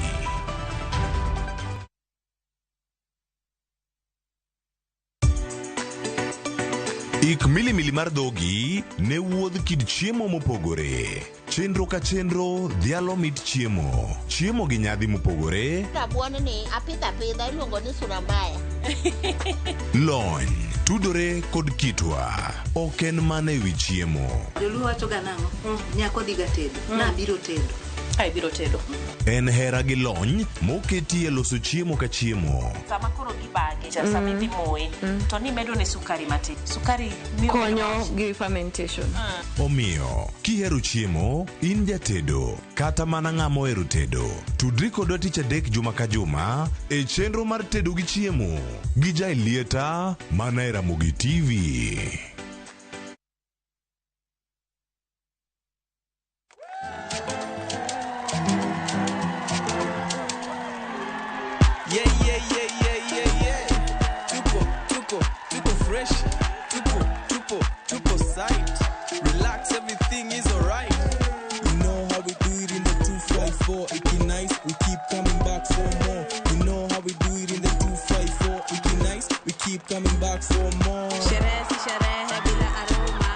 Ik milimili mar dhogi ne wuodh kid chiemo mopogore. Chenro ka chenro dhialo mit chiemo. Chiemo gi nyadhi mopogore. Rabuon ni apidha iluongo ni suramaya. Lony tudore kod kitwa. Ok en mana ewi chiemo. Joluo wacho ga nang'o? Nyako dhiga tedo. Nabiro tedo. Ai biro tedo. En hera gi lony moketi e loso chiemo ka chiemo. Sama koro gibage, sama idhi moye, to ni medo ne sukari matin. Sukari miyo konyo gi fermentation. Omiyo, kihero chiemo, in jatedo, kata mana ng'ama ohero tedo. Tudri kodwa tich adek juma ka juma e chenro mar tedo gi chiemo. Gi Jailieta mana e Ramogi TV. Tupo fresh, tupo sight. Relax, everything is alright. You know how we do it in the 254. It nice, we keep coming back for more. You know how we do it in the 254. It nice, we keep coming back for more. Sherehe si sherehe bila aroma,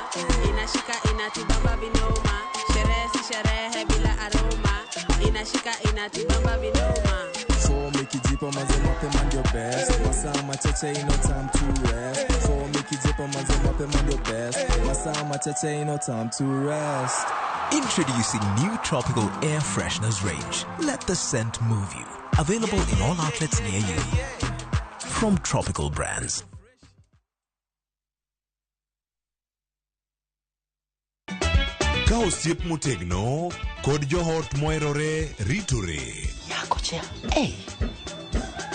inashika inatibamba vinoma. Sherehe si sherehe bila aroma, inashika inatibamba vinoma. For make it deeper, manze mapema ndio best. Masaa machache ain't no time to rest. For make it deeper, manze mapema ndio best. Masaa machache ain't no time to rest. Introducing new tropical air fresheners range. Let the scent move you. Available in all outlets near you. From Tropical Brands. Ka osiep motegno kod johort moherore ritore. Yako chia. Hey.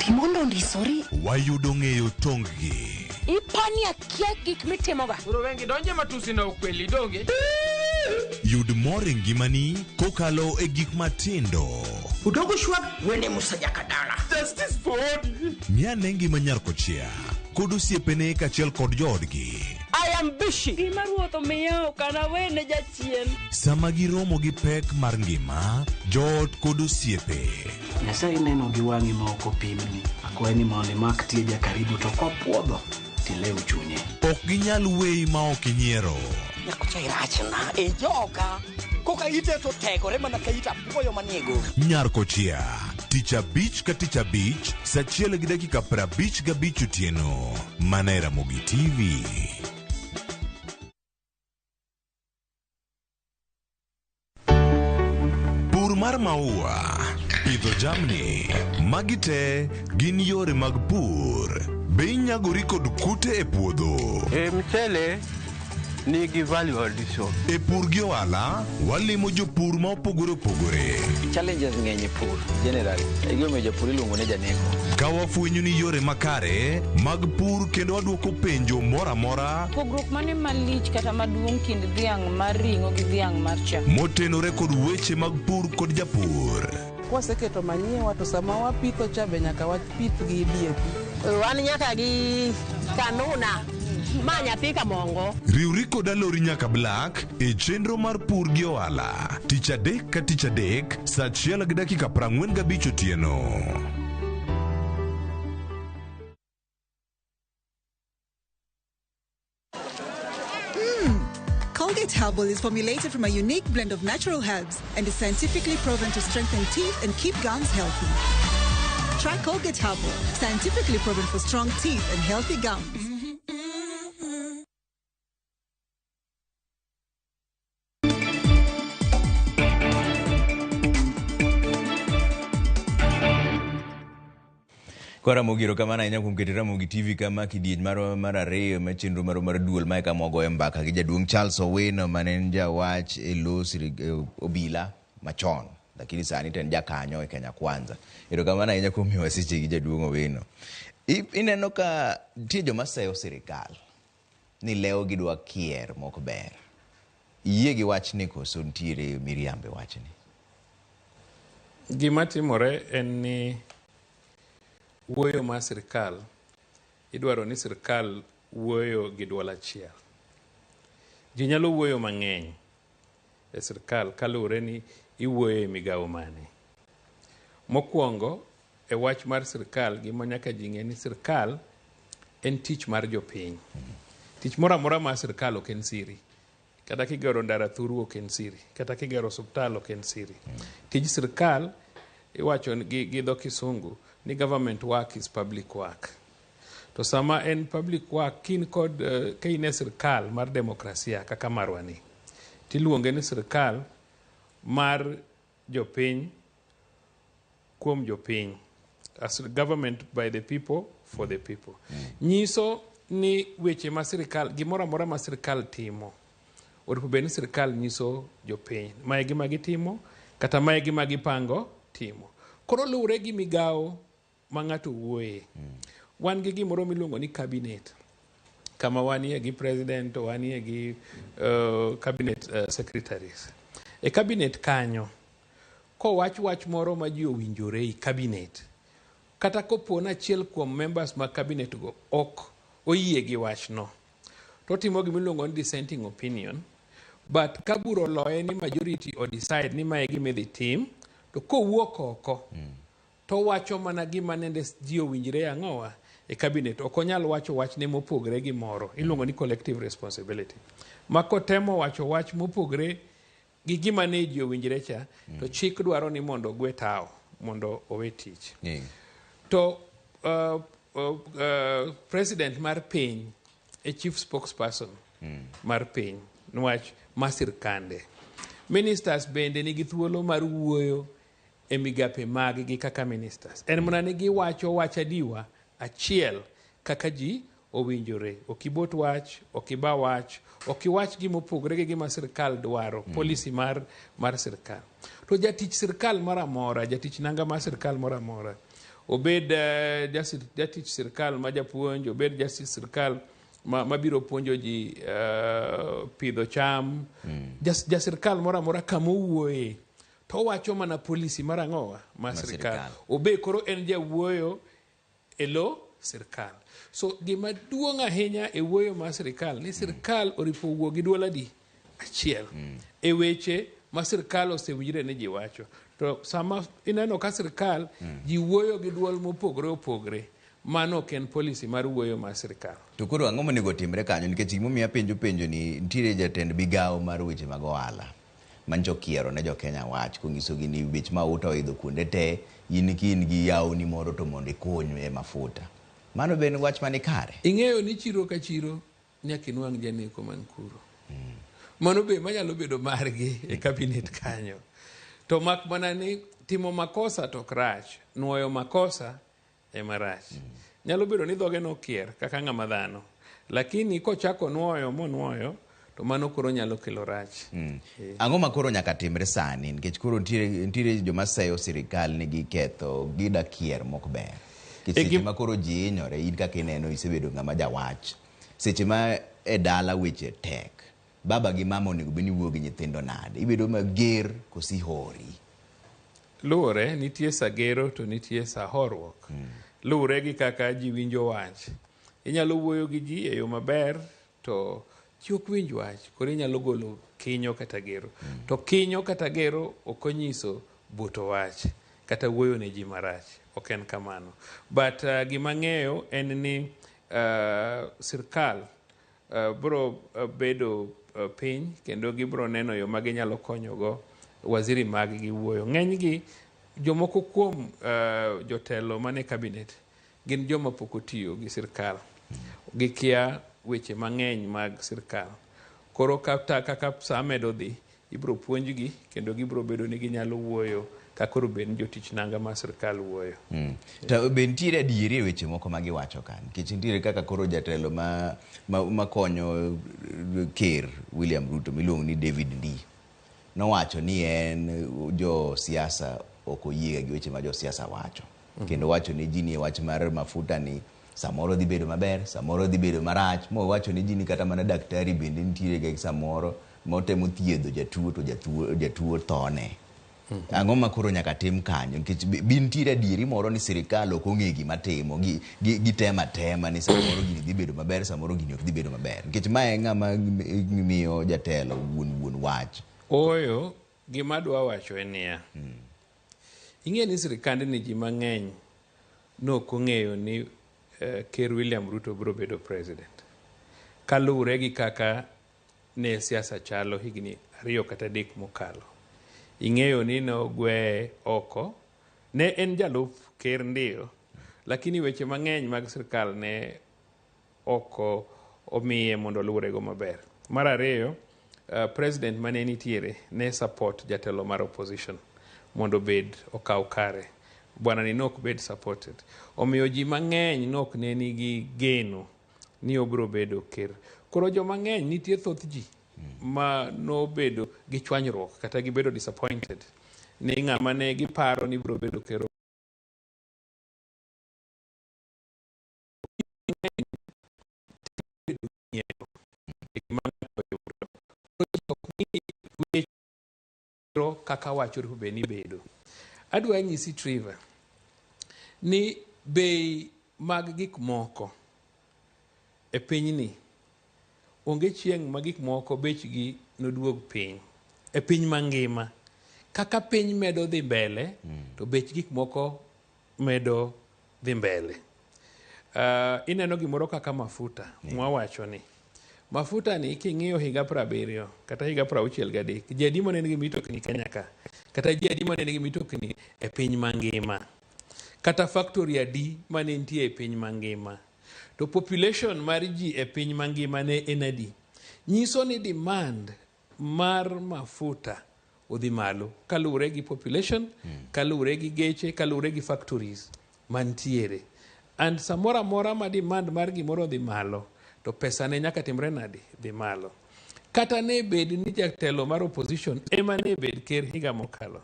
Timondo ndisori. Wayudo ng'eyo tonggi. Ipani akia gik mitimoga. Uro wengi donje matusi na ukweli donge. Yud mor e ngimani kokalo e gik matindo. Udogo shwag wende musajakadala. Justice for all. Miane ngima nyar kochia kod osiepene kachiel kod joodgi. I am busy. Gima ruotho miyo kana wene jachien. Sama giromo gi pek mar ngima, joot kod osiepe. Nyasaye neno gi wang'i ma ok opimni. Akwaye ni mondo imak tie jakaribu to kopuodho tilew chunye. Ok ginyal weyi ma ok inyiero. Nyakucha irachna e joga. Koka ite to tegore mana ka ita puoyo maniego. Nyar kochia. Tich abich ka tich abich, saa 1:55 otieno. Mana e Ramogi TV. Pur mar maua, pidho jamni, magi te gin yore mag pur. Be inyagori kod kute e puodho? Mchele nigi value addition. E pur gi ohala, walimo jopur ma opogore opogore. Challenges ng'eny pur generally. Egome jopur iluongo ne janeko. Ka wafwenyo ni yore makare mag pur kendo waduoko penjo mora mora. Pogruok mane malich kata maduong' kind dhiang' mar ring'o gi dhiang' mar chak. Motenore kod weche mag pur kod japur. Kwaseketo manyien to sama wapitho cha be nyaka wapith gi DAP. Wan nyaka gi kanuna. Manya pika mongo. Riwri kod alori nyaka Black e chenro mar pur gi ohala. Tich adek ka tich adek, saa 1:45 otieno. Colgate Herbal is formulated from a unique blend of natural herbs and is scientifically proven to strengthen teeth and keep gums healthy. Try Colgate Herbal, scientifically proven for strong teeth and healthy gums. Kora mogiro kama na kuom keto Ramogi TV kama kidieny mar ariyo ma chenro mar duol mae kama wagoye mbaka gi jaduong' Charles Owino manen jawach e lo obila machon lakini sani ten jakanyo e Kenya Kwanza. Ero kama na kuom miwa siche gi jaduong' Owino. Ineno ka tie joma seyo sirikal ni leo gidwa kier mok ber. Yie gi wach ni koso ntiere miriambe wach ni. Gima timore en ni wuoyo ma sirikal idwaro ni sirikal wuoyo gi dwol achiel. Ji nyalo wuoyo mang'eny e sirikal kaluwore ni iwuoyo e migawo mane. Mokwongo e wach mar sirikal gima nyaka ji ng'e ni sirikal en tich mar jopiny. Tich moro amora mar sirikal ok en siri. Kata kigero ndara thuru ok en siri. Kata kigero osiptal ok en siri. Tij sirikal iwacho gi dho kisungu ni government work is public work. To sama en public work kin kod kaine sirikal mar demokrasia kaka marwani. Tiluonge ni sirikal mar jopiny kuom jopiny. As government by the people for the people. Nyiso ni weche ma sirikal gimoro amora ma sirikal timo. Oripo bed ni sirikal nyiso jopiny mae gima gitimo kata mae gima gipango timo. Koro luwre gi migawo ma ng'ato wuoye. Wan gi gimoro miluongo ni cabinet. Kama wanie gi president, wanie gi cabinet secretaries. E cabinet kanyo, ko wach moro ma ji owinjore i cabinet, kata kopo na achiel kuom members ma cabinet go ok oyie gi wachno, to timo gimiluongo ni dissenting opinion, but kaburo loye ni majority o decide ni mae gimidhi tim, to kowuok oko, to wacho mana gima nende ji owinjore ang'owa e cabinet. Ok onyal wacho wach ne mopogre gi moro. Iluongo ni collective responsibility. Mako temo wacho wach mopogre gi gima ne ji owinjore cha, to chik dwaro ni mondo gwe tao, mondo owe tich. To president mar piny e chief spokesperson mar piny nwach masirkande. Ministers bende nigi thuolo mar wuoyo e migape mag gi kaka ministers. En mana ni giwacho wach adiwa achiel kaka ji owinjore. Okibot wach, okiba wach, okiwach gima opogre gi gima sirkal dwaro, policy mar sirkal. To jatich sirkal mora mora, jatich nanga mar sirkal mora mora, obed jatich sirkal ma japuonj, obed jatich sirkal mabiro puonjo ji pidho cham, jasirkal moro amora kama owuoye to wacho mana policy mar ang'owa ma sirkal. Obe koro en jawuoyo e lo sirkal. So gima duong' ahinya e wuoyo ma sirkal ni sirkal oripo wuo gi duol adi achiel e weche ma sirkal osewinjore ni ji wacho. To sama ineno ka sirkal ji wuoyo gi duol mopogore opogore, mano ok en policy mar wuoyo ma sirkal. To koro ang'o monego timre kanyo, nikech gimomiyo penjo ni nitiere jatend migawo mar weche mag ohala mancho kiero ne jo Kenya wach konyisogi ni bech mauta oidho kuonde te, in gi yawoni moro to mondo ikony e mafuta. Mano be en wach mani kare. Ing'eyo ni chiro ka chiro nyaka inwang' janeko man kuro. Mano be manyalo bedo margi e kabinet kanyo. To mak mana ni timo makosa to krach, nuoyo makosa e marach. Nyalo bedo ni dhoge no kier kaka ng'ama dhano, lakini kochako nuoyo monuoyo to mano koro nyalo kelo rach. Ang'o ma koro nyaka timre sani, nikech koro nitiere joma seyo sirkal ni giketho gida kier mok ber. Seche ma koro ji hinyore, in kaka ineno isebedo ng'ama jawach. Seche ma e dala weche tek, baba gi mama onego beni wuo gi nyithindo nade, ibedo mager kosi hori. Luore nitie sa gero to nitie sa horruok. Luore gi kaka ji winjo wach. Inyalo wuoyo gi ji e yo maber to ji ok winj wach, koro inyalo golo kinyo kata gero. To kinyo kata gero ok onyiso buto wach kata wuoyo ne ji marach, ok en kamano. But gima ng'eyo en ni sirkal bro bedo piny kendo gibro neno yo ma ginyalo konyogo waziri mag gi wuoyo. Ng'eny gi jomoko kuom jotelo mane kabinet gin joma pok otiyo gi sirkal, gikia weche mang'eny mag sirkal. Koro kaka sa medo dhi, ibro puonjgi kendo gibro bedo ni ginyalo wuoyo ka koro ben jotich nanga ma sirkal wuoyo. To be nitiere adieri e weche moko ma giwacho kan, nikech nitiere kaka koro jatelo ma konyo Ker William Ruto miluongo ni David Ndii nowacho ni en jo siasa ok oyie gi weche ma jo siasa wacho, kendo wacho ni ji ni wach mar mafuta ni samoro dhi bedo maber, samoro dhi bedo marach. Mo wacho ni ji ni kata mana daktari bende nitiere ga samoro motemo thiedho jatuo to jatuo thone. Ang'o ma koro nyaka tim kanyo, nikech nitiere adieri moro ni sirkal ok ong'e gima timo, gitema ni samoro gini dhi bedo maber, samoro gini ok dhi bedo maber, nikech mae ng'ama miyo jatelo wuon wach. Oyo gima dwa wacho en niya, ing'e ni sirkand ni ji mang'eny nok ong'eyo ni Ker William Ruto bro bedo president. Kaluwre gi kaka ne siasa chalo higni 2 kata 3 mokalo. Ing'eyo ni nogwe oko, ne en jalup ker ndio, lakini weche mang'eny mag sirkal ne oko omiye mondo luwre go maber. Mar ariyo, president mane nitiere ne support jatelo mar opposition mondo bed okaw kare. Bwana ni nok bed supported. Omiyo ji mang'eny nok ne nigi geno ni obro bedo ker. Koro jo mang'eny nitie thoth ji ma no bedo gi chwanyruok kata gibedo disappointed ni ng'ama ne giparo ni bro bedo ker. Kaka wacho be ni bedo. Adwa nyisi Trevor ni bei mag gik moko e pinyni onge chieng' ma gik moko bechgi noduog piny e piny mangima. Kaka piny medo dhi mbele to bech gik moko medo dhi mbele. Ineno gimoro kaka mafuta. Mwawacho ni mafuta ni king'iyo higa 70 kata higa 63 jadi mo nigi mitokni Kenya ka kata jadi mo nigi mitokni e piny mangima kata factory adi mane nitie e piny mangima. To population mar ji e piny mangima ne en adi. Nyiso ni demand mar mafuta odhi malo kaluwre gi population, kaluwre gi geche, kaluwre gi factories mantiere. And samora mora ma demand mar gimoro dhi malo to pesa ne nyaka timre nadi dhi malo. Kata ne bed ni jatelo mar opposition ema ne bed ker higa mokalo,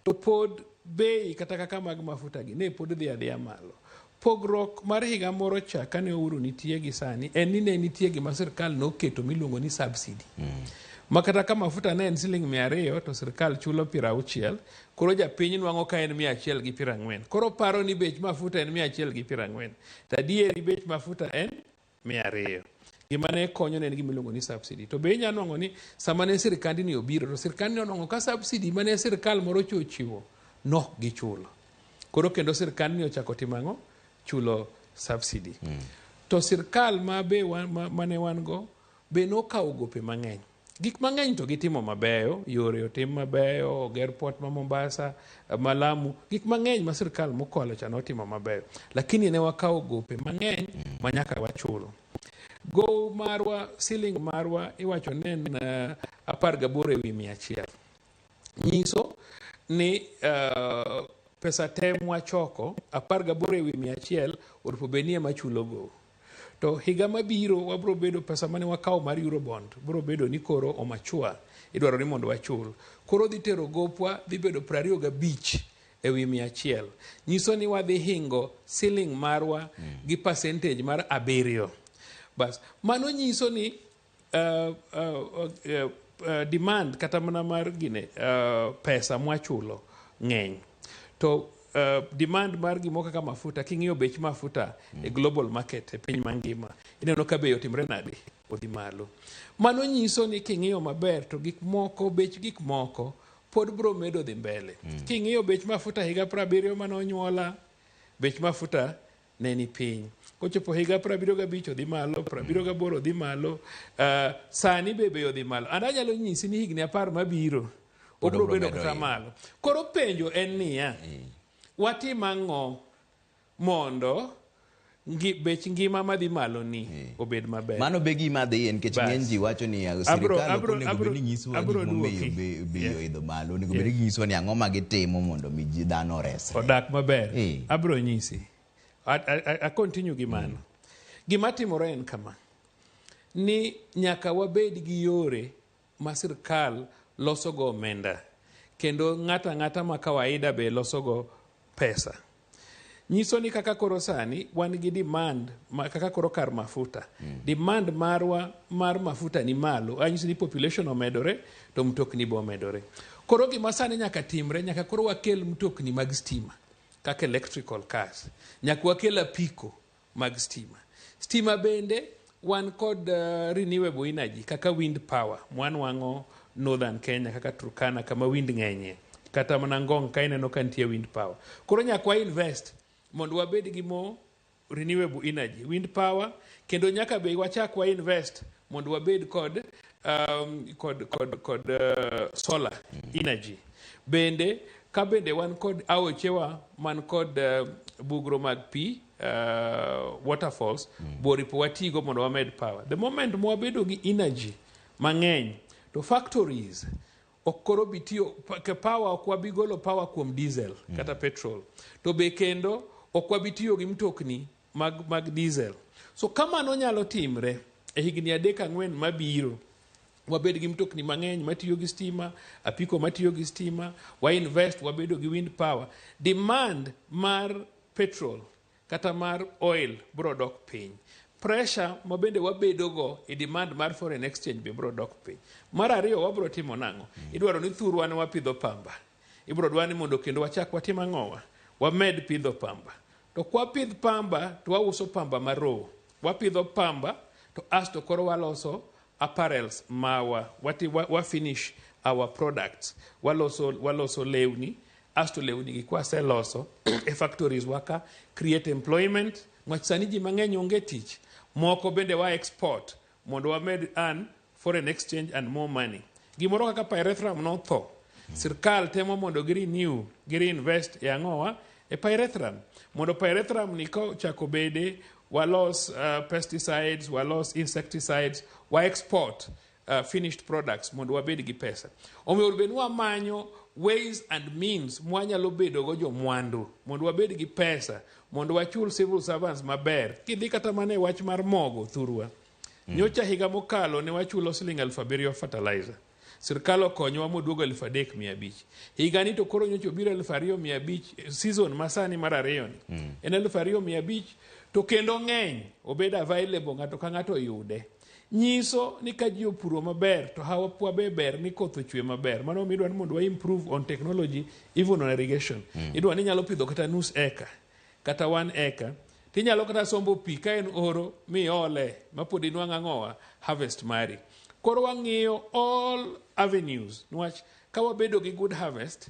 to pod bei kata kaka mag mafuta gi ne pod dhi adhiya malo. Pogruok mar higa moro cha kane Uhuru nitie gi sani en ni ne nitie gima sirkal noketo miluongo ni subsidy. Ma kata ka mafuta ne en siling 200 to sirkal chulo 60, koro japiny nwang'o ka en 140. Koro paro ni bech mafuta en 140. Tadieri bech mafuta en 200. Gima ne konyo ne en gimiluongo ni subsidy. To be inya nwang'o ni sama ne sirkandi ni obiro to sirkandi onwang'o ka subsidy mane sirkal moro chochiwo no gichulo. Koro kendo sirkandi ni ochako timang'o chulo subsidy. To sirkal ma be mane wan go be nokawo gope mang'eny. Gik mang'eny to gitimo mabeyo, yore otim mabeyo, oger port ma Mombasa, Malamu, gik mang'eny ma sirkal mokalo cha notimo mabeyo. Lakini ne wakawo gope mang'eny ma nyaka wachulo. Go marwa, siling marwa iwacho ne en 18 ewi 100. Nyiso ni pesa te mwachoko 18 ewi 100 oripo benie machulo go. To higa mabiro wabro bedo pesa mane wakawo mar Eurobond bro bedo ni koro omachua idwaro ni mondo wachul. Koro dhi tero gopwa dhi bedo 25 ewi 100. Nyiso ni wadhi hingo siling marwa gi percentage mar 7. Bas mano nyiso ni demand kata mana mar gine pesa mwachulo ng'eny. To demand mar gimo kaka mafuta king'iyo bech mafuta e global market e piny mangima ineno ka bei otimre nade odhi malo. Mano nyiso ni king'iyo maber to gik moko bech gik moko pod bro medo dhi mbele. King'iyo bech mafuta higa 70 manonyuola bech mafuta ne ni piny. Kochopo higa 75 odhi malo, 78 odhi malo, sani be odhi malo. Anyalo nyisi ni higni 10 mabiro obro bedo kata malo. Koro penjo en niya, watim ang'o mondo bech ngima madhi malo ni obed maber. Mano be gima dhi en kech ng'eny ji wacho ni sirkal ok onego bed ni nyisowa gik momiyo bei oidho malo, onego bed ni nyisowa ni ang'o ma gitimo mondo mi ji dhano oresre. Odak maber. Abro nyisi. I continue gi mano. Gima timore en kama. Ni nyaka wabed gi yore ma sirkal loso go omenda. Kendo ng'ata ma kawaida be loso go pesa. Nyiso ni kaka koro sani wan gi demand kaka koro kar mafuta. Demand marwa mar mafuta ni malo. Anyiso ni population omedore to mtokni bo omedore. Koro gima sani nyaka timre, nyaka koro wakel mtokni mag stima kaka electrical cars. Nyaka wakel apiko mag stima. Stima bende wan kod renewable energy kaka wind power. Wanwang'o Northern Kenya kaka Turkana kama wind ng'enye. Kata mana Ngong ka ineno ka nitie wind power. Koro nyaka wa invest mondo wabed gi mo renewable energy, wind power, kendo nyaka be wachak wa invest mondo wabed kod solar energy. Bende ka bende wan kod aochewa man kod bugro mag pi, waterfalls, boripo watigo mondo wamed power. The moment mwabedo gi energy mang'eny to factories okoro bitio ke power okwabigolo power kuom diesel kata petrol. To be kendo okwabitio gi mtokni mag diesel. So kama no nyalo timre e higni 3-4 mabiro wabed gi mtokni mang'eny matiyo gi stima, apiko matiyo gi stima, wa invest wabedo gi wind power. Demand mar petrol kata mar oil bro dok piny. Pressure mabende wabedo go e demand mar foreign exchange be bro dok piny. Mar ariyo wabro timo nang'o? Idwaro ni thurwa ne wapidho pamba. Ibro dwani mondo kendo wachak watim ang'owa? Wamed pidho pamba. To kwa pidh pamba to wauso pamba maro. Wapidho pamba to asto koro waloso apparels mawa. Wa finish our products. Waloso lewni. Asto lewni gi kwa se loso e factories waka create employment. Mwach sani ji mang'eny onge tich. Moko bende wa export mondo wamed earn foreign exchange and more money. Gimoro kaka pyrethrum no tho. Sirkal temo mondo reinvest e ang'owa e pyrethrum. Mondo pyrethrum ni ko chako bede walos pesticides, walos insecticides, wa export finished products mondo wabed gi pesa. Omiyo bende wamanyo ways and means mwanyalo bedo go jo mwandu mondo wabed gi pesa mondo wachul civil servants maber. Kidhi kata mane wach mar mogo thurwa. Nyocha higa mokalo ne wachulo siling 7,000 fertilizer. Sirkal okonyowa moduogo 3,500. Higa ni to koro nyocha obiro 2,500 season masani mar ariyo ni. En 2,500 to kendo ng'eny obed available ng'ato ka ng'ato yude. Nyiso ni ka ji opuro maber to hawa be ber ni koth ochwe maber. Mano midwa ni mondo wa improve on technology even on irrigation. Idwa ni nyalo pidho kata nus eka kata 1 eka. Tinyalo kata sombo pi ka en oro mi ole mapod inwang' ang'owa harvest mari. Koro wang'iyo all avenues niwach ka wabedo gi good harvest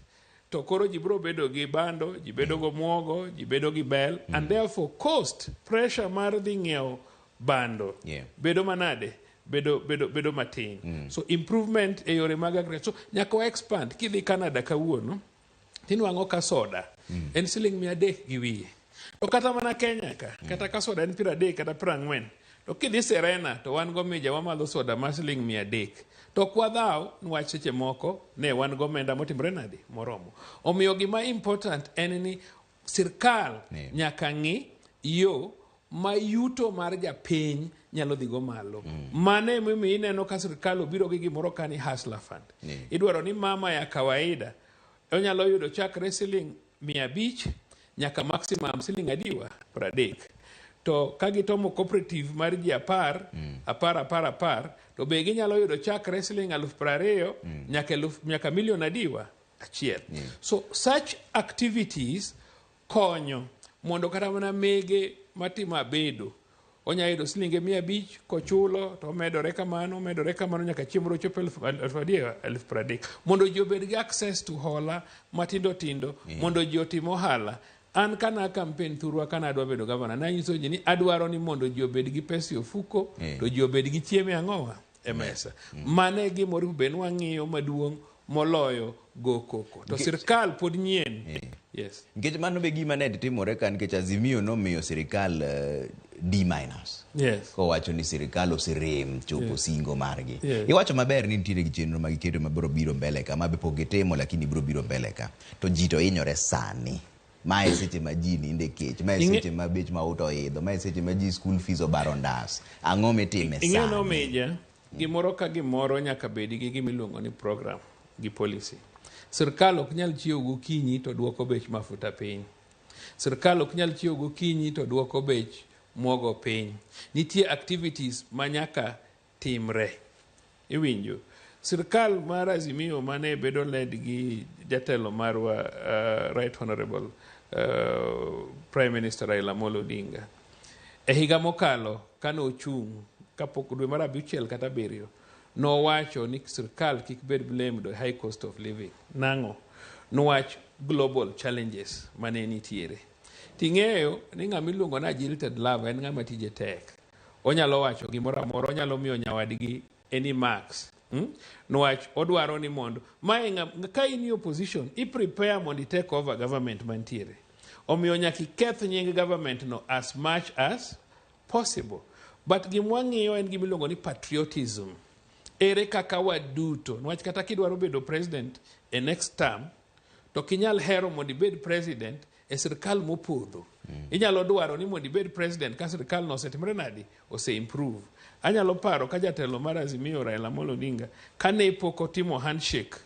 to koro ji biro bedo gi bando, ji bedo go muogo, ji bedo gi bel and therefore cost pressure mar dhi ng'iewo bando bedo manade bedo matin. So improvement e yore mag agriculture. So nyaka wa expand kidhi Canada kawuono tinwang'o ka soda en $300 gi wiye. To kata mana Kenya kata ka soda en 30 kata 40. To kidhi Serena to wan go mija wamadho soda mar $100. To kwadhao nwach seche moko ne wan go omenda motimre nade moromo. Omiyo gima important en ni sirkal nyaka ng'i yo ma yuto mar japiny nyalo dhigo malo. Mane mimi ineno ka sirkal obiro gi gimoro kani hustler fund. Idwaro ni mama ya kawaida onyalo yudo chakre $500 nyaka maximum $30. To kagitomo cooperative mar ji 10 to be ginyalo yudo chakre $20,000 nyaka $1,100,000. So such activities konyo mondo kata mana mege matimo abedo onya yudo $500 kochulo to medore kamano nyaka chiemro chopo $30,000 mondo ji obed gi access to hola matindo mondo ji otim ohala. An kana campaign thurwa kana adwa bedo governor nanyiso ji ni adwaro ni mondo ji obed gi pesa ofuko to ji obed gi chiemo ang'owa e mesa. Mane gimoro ben wang'iyo maduong' moloyo go koko to sirkal pod nyien. Yes. Nikech mano be gima ne timore ka nikech Azimio nomiyo sirkal D-. Yes. Kowacho ni sirkal oserem chopo singo margi. Iwacho maber ni nitiere gi chenro mag keto mabiro biro mbele ka mabe pogetemo lakini biro mbele ka. To ji to hinyore sani. Mae seche ma ji ninde kech, mae seche ma bech mauto idho, mae seche ma ji school fees obaro ndas. Ang'o mitime sani? Ing'eno meja, gimoro ka gimoro nyaka bedi gi gimiluongo ni program gi policy. Sirkal ok nyal chiewo gokinyi to duoko bech mafuta piny. Sirkal ok nyal chiewo gokinyi to duoko bech muogo piny. Nitie activities ma nyaka timre. Iwinjo. Sirkal mar Azimio mane bedo led gi jatelo marwa Right Honorable Prime Minister Raila Amolo Odinga. E higa mokalo kano ochung' kapok dwe mar 6 kata 7 nowacho ni sirkal kik bed blamed on high cost of living. Nang'o? Nowach global challenges mane nitiere. Ting'eyo ni ng'ama iluongo na jilted love en ng'ama tije tek. Onyalo wacho gimoro amora, onyalo miyo nyawadgi any marks. Nowach odwaro ni mondo ka in opposition i prepare mondo take over government mantiere. Omiyo nyaka keth nying government no as much as possible. But gimwang'iyo en gimiluongo ni patriotism. Ere kaka waduto nowach kata kidwaro bedo president e next term to kinyal hero mondo ibed president e sirkal mopodho. Inyalo dwaro ni mondo ibed president ka sirkal no osetimre nadi ose improve. Anyalo paro ka jatelo mar Azimio Raila Amolo Odinga kane pok otimo handshake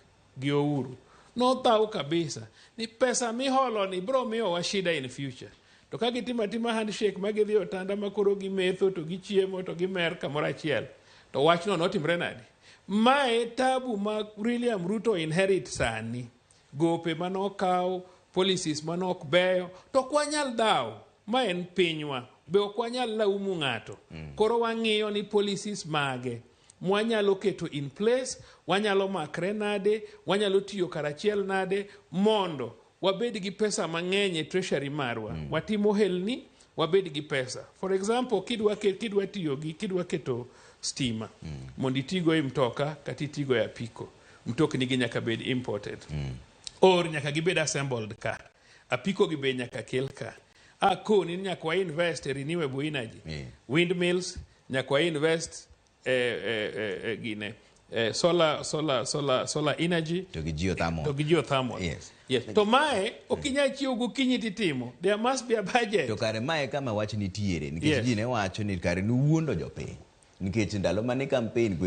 gi Uhuru nodhaw kabisa ni pesa miholo ni bro miyo wa shida in future. To ka gitima handshake ma gidhi otanda makoro gimetho to gichiemo to gimer kamoro achiel to wachno notimre nadi. Mae tabu ma William Ruto inherit sani. Gope manokaw, policies manok beyo to kwanyal daw. Ma en pinywa. Be ok wanyal laumu ng'ato. Koro wang'iyo ni policies mage mwanyalo keto in place, wanyalo makre nade, wanyalo tiyo karachiel nade mondo wabed gi pesa mang'eny e treasury marwa. Watimo helni wabed gi pesa. For example, kidwa keto stima mondo itigo e mtoka kata itigo e apiko. Mtokni gi nyaka bed imported. Or nyaka gibed assembled ka. Apiko gi be nyaka kel ka. Koni nyaka invest renewable energy. Windmills nyaka invest gine solar energy to gi geothermal. Yes. To mae okinya chiwo gokinyi titimo. There must be a budget. To kare mae kama wach nitiere nikech ji ne wacho ni kare nuwuondo jopiny. nikech ndalo mane campaign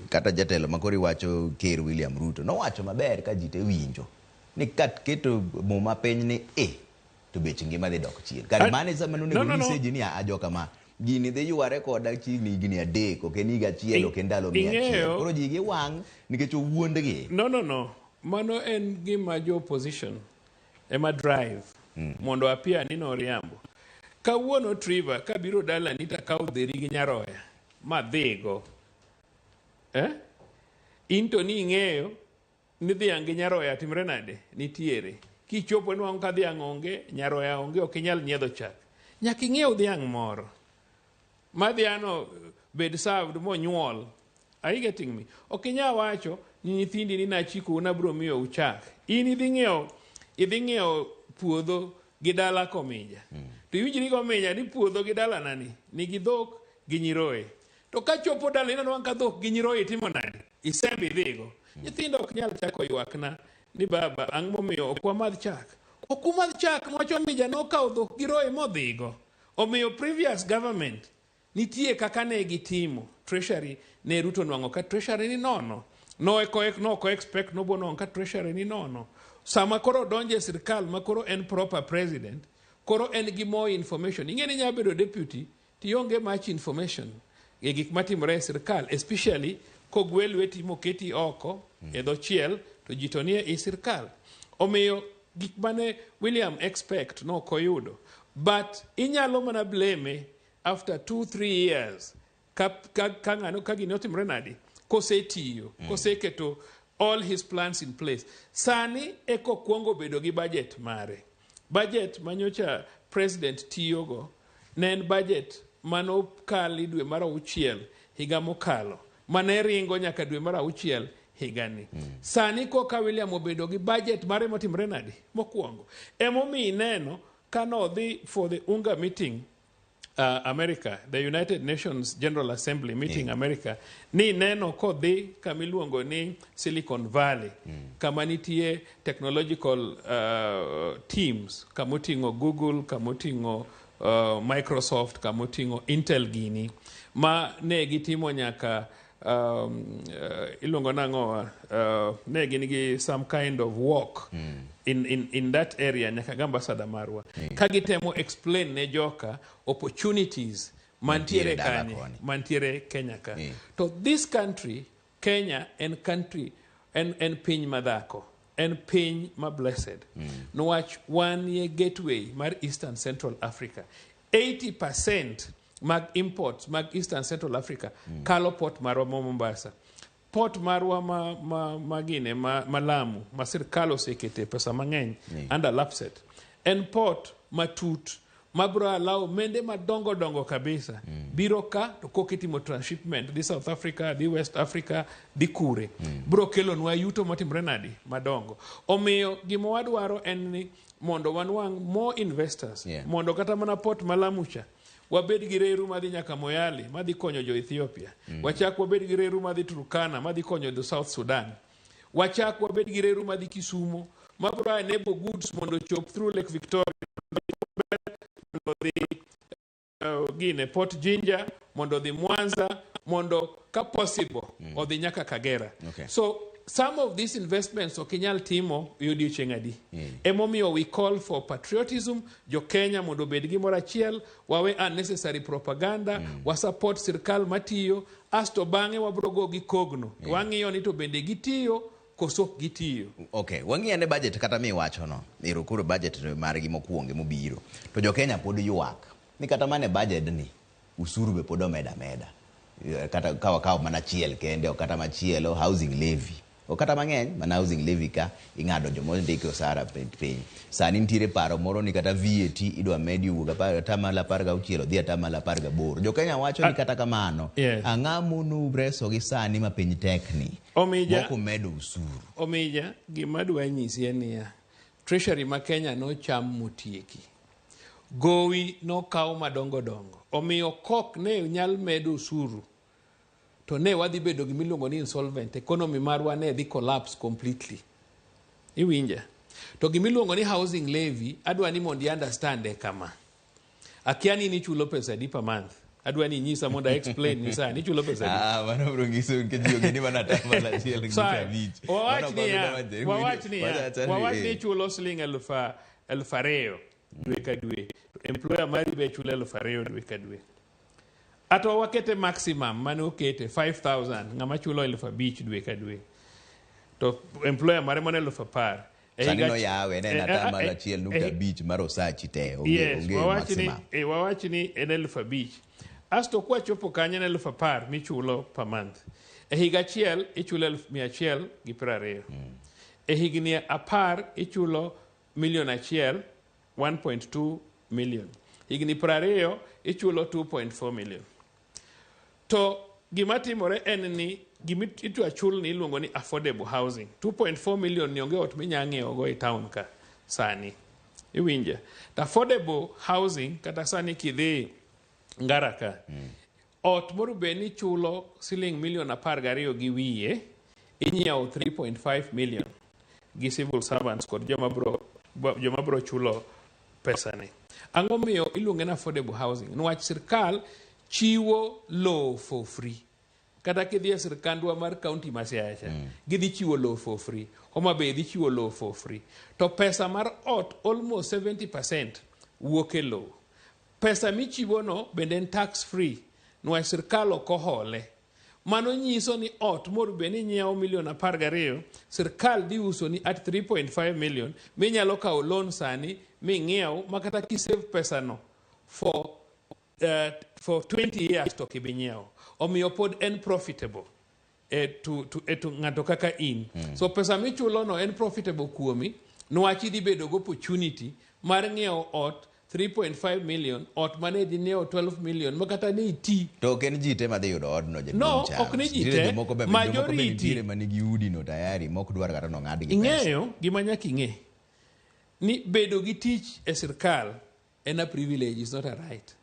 kata jatelo makori wacho Ker William Ruto nowacho maber ka ji te winjo ni keto muma piny ni to bech ngima dhi dok chien kar mane sama nonego nyise ji ni ajoka ma gini dhi yware koda chiegni higni 3 ok en higa achiel ok en ndalo 100 koro ji gi wang' nikech owuondgi. No. Mano en gima jo opposition ema drive mondo apia ni noriambo. Kawuono Triva kabiro dala ni takaw dheri gi nyaroya ma dhigo. Into ni ing'eyo ni dhiang' gi nyaroya timre nade nitiere. Kichopo nwang' ka dhiang' onge, nyaroya onge, ok inyal nyiedho chak. Nyaka ing'iew dhiang' moro. Ma dhiano bed served monyuol. Are you getting me? Ok inyal wacho ni nyithindi ni nachiko nabro miyo uchak. In idhi ng'iewo puodho gi dala komija. To iwinjri komija ni puodho gi dala nani nigi dhok gi nyiroye. To ka chopo dala inano ka dhok gi nyiroye timo nade? Isembe dhigo. Nyithindo ok nyal chako ywakna ni baba ang' momiyo ok wamadh chak. Ok umadh chak mwacho mija nokawo dhok gi roye modhigo. Omiyo previous government nitie kaka ne gitimo. Treasury ne Ruto nwang'o ka treasury ni nono. No expect no bono ka treasury ni nono. Sama koro donje sirkal ma koro en proper president, koro en gi more information. Ing'eni nya bedo deputy tionge much information e gik matimore e sirkal, especially kogwel weti moketi oko e dho chiel to jitonie e sirkal. Omiyo gik mane William expect no koyudo. But inyalo mana blame after 2-3 years ka gini otimre nadi kosetiyo koseketo all his plans in place. Sani eko kuongo bedo gi budget mare. Budget manyocha president tiyogo ne en budget mano kali dwe mara 6 higa mokalo mane ringo nyaka dwe mara 6 higani. Sani koka William obedo gi budget mare motimre nadi mokuongo. Emomi neno kano dhi for the UNGA meeting America, the United Nations General Assembly meeting America, ni neno kodhi kamiluongo ni Silicon Valley, kama nitie technological teams, kamotingo Google, kamotingo Microsoft, kamotingo Intel gini, ma ne gitimo nyaka ilongo nango ne gini gi some kind of work in that area nyaka gamba sada marwa kagitemo explain ne joka opportunities mantiere kanye mantiere Kenya ka to this country Kenya and country and piny madhako and piny ma blessed no watch 1 year gateway mar Eastern Central Africa 80% mag imports mag Eastern Central Africa kalo port marwa Mombasa. Port marwa magine malamu ma sirkal osekete pesa mang'eny under lapset. En port matut mabro allow mende madongo kabisa biro ka to kokitimo transshipment di South Africa, di West Africa, di kure bro kelo nwa yuto motimre nadi madongo. Omiyo gimo wadwaro en ni mondo wanwang more investors mondo kata mana port malamucha wabed gi reru madhi nyaka Moyale madhi konyo jo Ethiopia. Wachak wabed gi reru madhi Turkana madhi konyo jo South Sudan. Wachak wabed gi reru madhi Kisumu mabro enable goods mondo chop through Lake Victoria mondo dhi gine Port Jinja mondo dhi Mwanza mondo ka possible odhi nyaka Kagera. So some of these investments okinyal timo yodi chengadi. Emomiyo we call for patriotism. Jo Kenya mondo bed gi mora chiel, wawe unnecessary propaganda, wa support sirkal matiyo, asto bange wabrogo gi kogno. Wang'iyo ni to bende gitiyo koso gitiyo. Okay, wang'iyo ne budget kata mi wacho no. Irukuru budget margi mokuonge mobiro. To jo Kenya pod ywak. Ni kata mane budget ni usuru be pod omeda. Kata kawa mana chiel kende kata machielo housing levy. Okata mang'eny mana housing levy ka ing'ado jomo ndiko osara piny. Sani nitiere paro moro ni kata VAT idwa medi wuoga tamala 16 dhi tamala 18. Jo Kenya wacho ni kata kamano ang'amu nu reso gi sani ma piny tekni. Moko medo usuru. Omija gima dwa nyisi en ya treasury ma Kenya no cham motieki. Gowi no kaw madongo. Omiyo kok ne nyal medo usuru. To ne wadhi bedo gi milongo ni insolvent, economy marwa ne dhi collapse completely. Iwinja. To gi milongo ni housing levy, adwa ni mondi understand kama. Akiani ni chulo pesa di per month. adwa ni nyisa mondo explain ni sani ichulo pesa adi? Mano bro ngiso ke jiogeni mana tamala achiel gi abich. Wawach ni chulo siling 2,000 dwe ka dwe. Employer mari be chulo 2,000 dwe ka dwe. Ato wakete maximum mane okete 5,000 ng'ama chulo 5,000 dwe ka dwe. To employer mare mane 10,000. Sani no yawe ne na tamala achiel nukta abich mar osachi te. Yes, wawach ni en 5,000. Asto kwa chopo kanya na 10,000 michulo per month. E higa achiel ichulo 120. E higni 10 ichulo $1,000,000, 1.2 million. Higni 20 ichulo 2.4 million. To gima timore en ni gima itu achul ni iluongo ni affordable housing. 2.4 million ni onge ot minyang'iewo go e town ka sani. Iwinja. The affordable housing kata sani kidhi Ngara ka. Ot moro be ni chulo siling $1,200,000 gi wiye, inyiewo 3.5 million gi civil servants kod joma bro chulo pesa ni. Ang'o miyo iluonge na affordable housing? Nwach sirkal chiwo low for free. Kata kidhi e sirkandwa mar county ma Siaya, gidhi chiwo low for free. Homa Bay dhi chiwo low for free. To pesa mar ot almost 70% wuok e low. Pesa michiwo no bende en tax free. Nwach sirkal ok ohole. Mano nyiso ni ot moro be ni nyiewo $1,200,000, sirkal dhi uso ni at 3.5 million, minyalo kawo loan sani ming'iew makata kisave pesa no for 20 years to kibinyiewo. Omiyo pod en profitable to ng'ato kaka in. So pesa michulo no en profitable kuomi, nwach idhi bedo go opportunity mar ng'iewo ot 3.5 million, ot mane dhi nyiewo 12 million, makata ni iti. To ok en ji te madhi yudo odno. No, ok ni ji te. Majority manigi udi no tayari mok dwar kata no ng'ad gi pesa. Ing'eyo gima nyaka ing'e ni bedo gi tich e sirkal en a privilege, is not a right.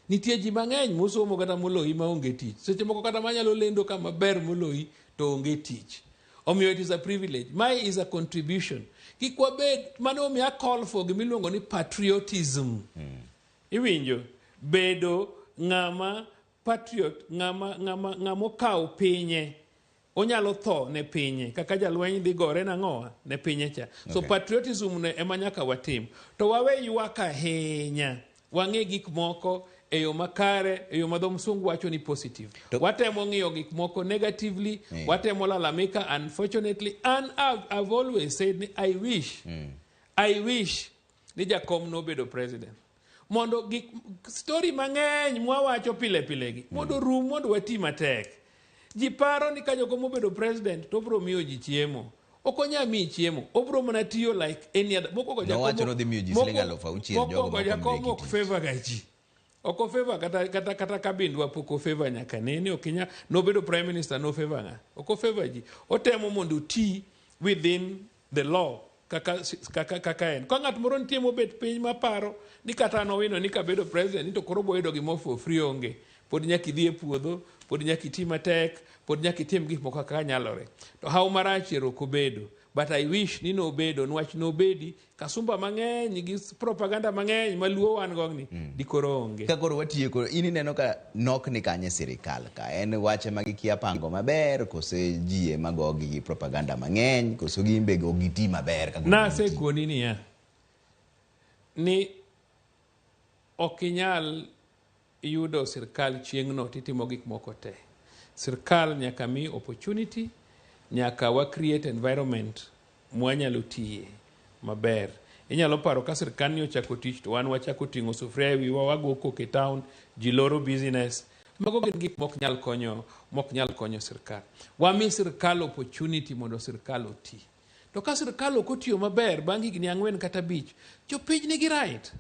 Nitie ji mang'eny mosomo kata moloi ma onge tich. Seche moko kata manyalo lendo kama ber moloi to onge tich. Omiyo it is a privilege. Mine is a contribution. Kikwa bed mano mi a call for gimiluongo ni patriotism. Iwinjo bedo ng'ama patriot, ng'ama kawo pinye. Onyalo tho ne pinye kaka jalweny dhi gore nang'owa ne pinye cha. So patriotism ne ema nyaka watim. To wawe ywak ahinya. Wang'e gik moko e yo makare, e yo madho msungu wacho ni positive. Watemo ng'iyo gik moko negatively, watemo lalamika unfortunately, and I've always said I wish ni Jakom no bedo president. Mondo gik story mang'eny mwawacho pile gi, mondo rum mondo wati matek. Ji paro ni ka Jakom obedo president to bro miyo ji chiemo. Okonya mi chiemo. Obro mana tiyo like any other. Moko go Jakom ok favor gaji. Oko favor kata kabindwa poko favor nyaka nene okinya no bedo prime minister no favor nga. Oko favor ji. Otemo mondo ti within the law kaka en. Ko ng'at moro nitie mobet piny maparo ni kata no wino ni ka bedo president to koro boydo gimo for free onge. Pod nyaka idhi e puodho, pod nyaka iti matek, pod nyaka itim gik moko kaka nyalore. To how marach ok obedo. But I wish ni no bedo, nwach no bedi, kasumba mang'eny gi propaganda mang'eny maluo wan gogni di koro onge. Ka koro watieko, ini neno ka nok ni kanye sirikal ka. En wache magikia pango maber, kose jie magogi gi propaganda mang'eny, kose gimbe go giti maber. Na se kuoni ni ya. Ni okinyal yudo sirkal chieng'no titimo gik moko te. Sirkal nyaka mi opportunity, nyaka wa create environment mwanyalo tiye maber. Inyalo paro ka sirkal ni ochako tich to wan wachako ting'o sufria ewi wago koke town, jiloro business. Mago gin gik mok nyal konyo sirkal. Wami sirkal opportunity mondo sirkal oti. To ka sirkal ok otiyo maber bang' higni 4 kata 5, jopiny nigi right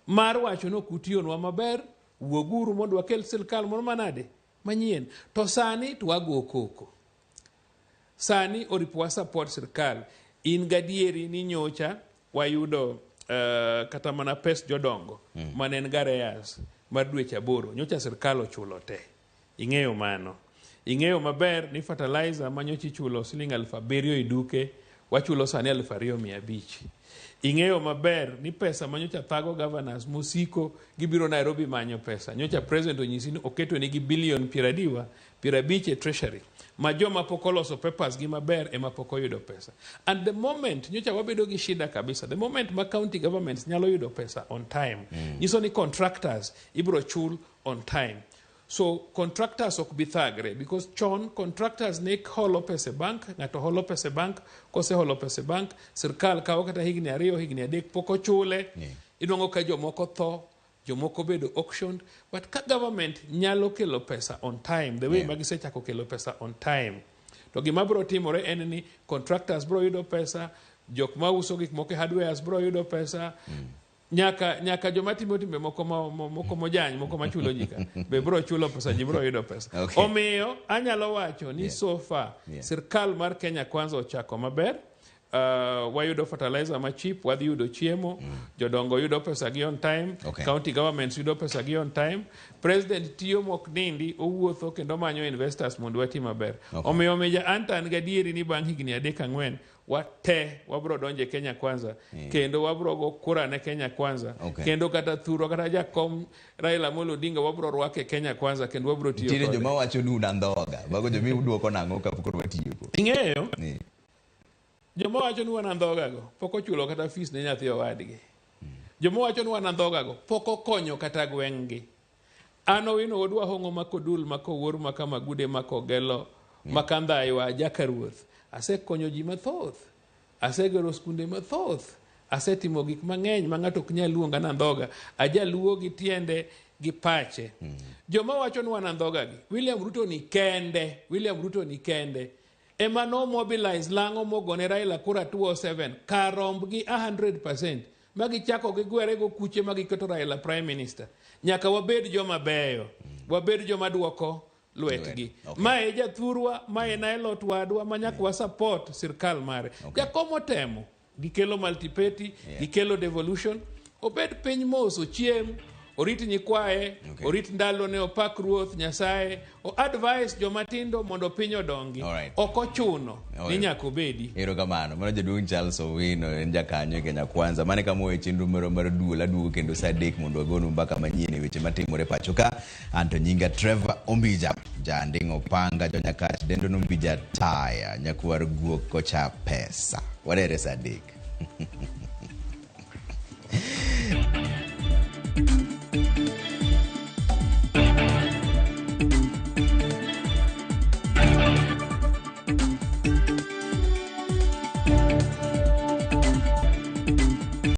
mar wacho no kutiyonwa maber, wuoguru mondo wakel sirkal moro manade manyien. To sani to wago koko. Sani oripo support sirkal. In gadieri ni nyocha wayudo kata mana pes jodongo manen gareyas mar dweche 8 nyocha sirkal ochulo te. Ing'eyo mano. Ing'eyo maber ni fertilizer manyochi chulo siling 7,000 e duke wachulo sani 2,500. Ing'eyo maber ni pesa manyocha thago governors musiko gibiro Nairobi manyo pesa. Nyocha president onyisi ni oketo nigi bilion 50 e treasury. Ma joma pok oloso papers gi maber ema pok oyudo pesa. And the moment nyocha wabedo gi shida kabisa, the moment ma county governments nyalo yudo pesa on time, nyiso ni contractors ibro chul on time. So contractors ok bi thagre because chon contractors ne holo pesa bank, ngato holo pesa bank, kose holo pesa bank, sirkal kawo kata higni 2 higni 3 pok ochule, idongo ka jomoko tho, jomoko bedo auctioned, but ka government nyalo kelo pesa on time, the way magisechako kelo pesa on time, to gima bro timore en ni contractors bro yudo pesa, jok ma uso gik moko hardwares bro yudo pesa, nyaka joma timo timbe moko mojany moko machulo jika be bro chulo pesa, ji bro yudo pesa. Omiyo anyalo wacho ni so far sirkal mar Kenya Kwanza ochako maber. Wayudo fertilizer ma cheap, wadhi yudo chiemo, jodongo yudo pesa gi on time, county governments yudo pesa gi on time, president tiyo mok nindi, owuotho kendo manyo investors mondo wati maber. Omiyo meja antan gadieri ni bang' higni 3-4 wate wabro donje Kenya Kwanza, kendo wabro go kura ne Kenya Kwanza, kendo kata thuro kata jakom Raila Amolo Odinga wabro rwake Kenya Kwanza, kendo wabro tiyo kode. Tine joma wacho ni unandhoga, bago jomi uduoko nang'o kapok watiyo ko. Ing'eyo? Joma wacho ni wanandhoga go pok ochulo kata fees ne nyathi owadgi. Joma wacho ni wanandhoga go pok okonyo kata gweng'gi. Ano wino odwa hongo makodul makowuor makamagude makogelo makandhaiwa jakaruoth. Asekonyo ji mathoth, asegero skunde mathoth, asetimo gik mang'eny ma ng'ato ok nyal luonga nandhoga, ajaluo gi tiende gi pache. Joma wacho ni wanandhoga gi, William Ruto ni kende, ema no mobilize lang'o mogone Raila kura 207, karomb gi 100%, magi chako gi gwere go kuche magi keto Raila Prime Minister. Nyaka wabed joma beyo, wabed joma duoko lwetgi. Mae jathurwa, mae naelot wadwa, manyaka wa support sirkal mare. Jakomo temo, gikelo multiparty, gikelo devolution, obed piny mos ochiem, orit nyikwae, orit ndalo ne opak ruoth Nyasaye, o advice jomatindo mondo piny odongi. Oko chuno ni nyako bedi. Erokamano, mano jaduong' Charles Owino en jakanyo Kenya Kwanza. Mane kamo e chenro mar duol aduogo kendo saa 3 mondo agonu mbaka manyien e weche matimore pacho ka. Anto nyinga Trevor Ombija, janding opanga jonyakach dendo Ombija taya nyakwar guok kocha pesa. Wadere saa 3.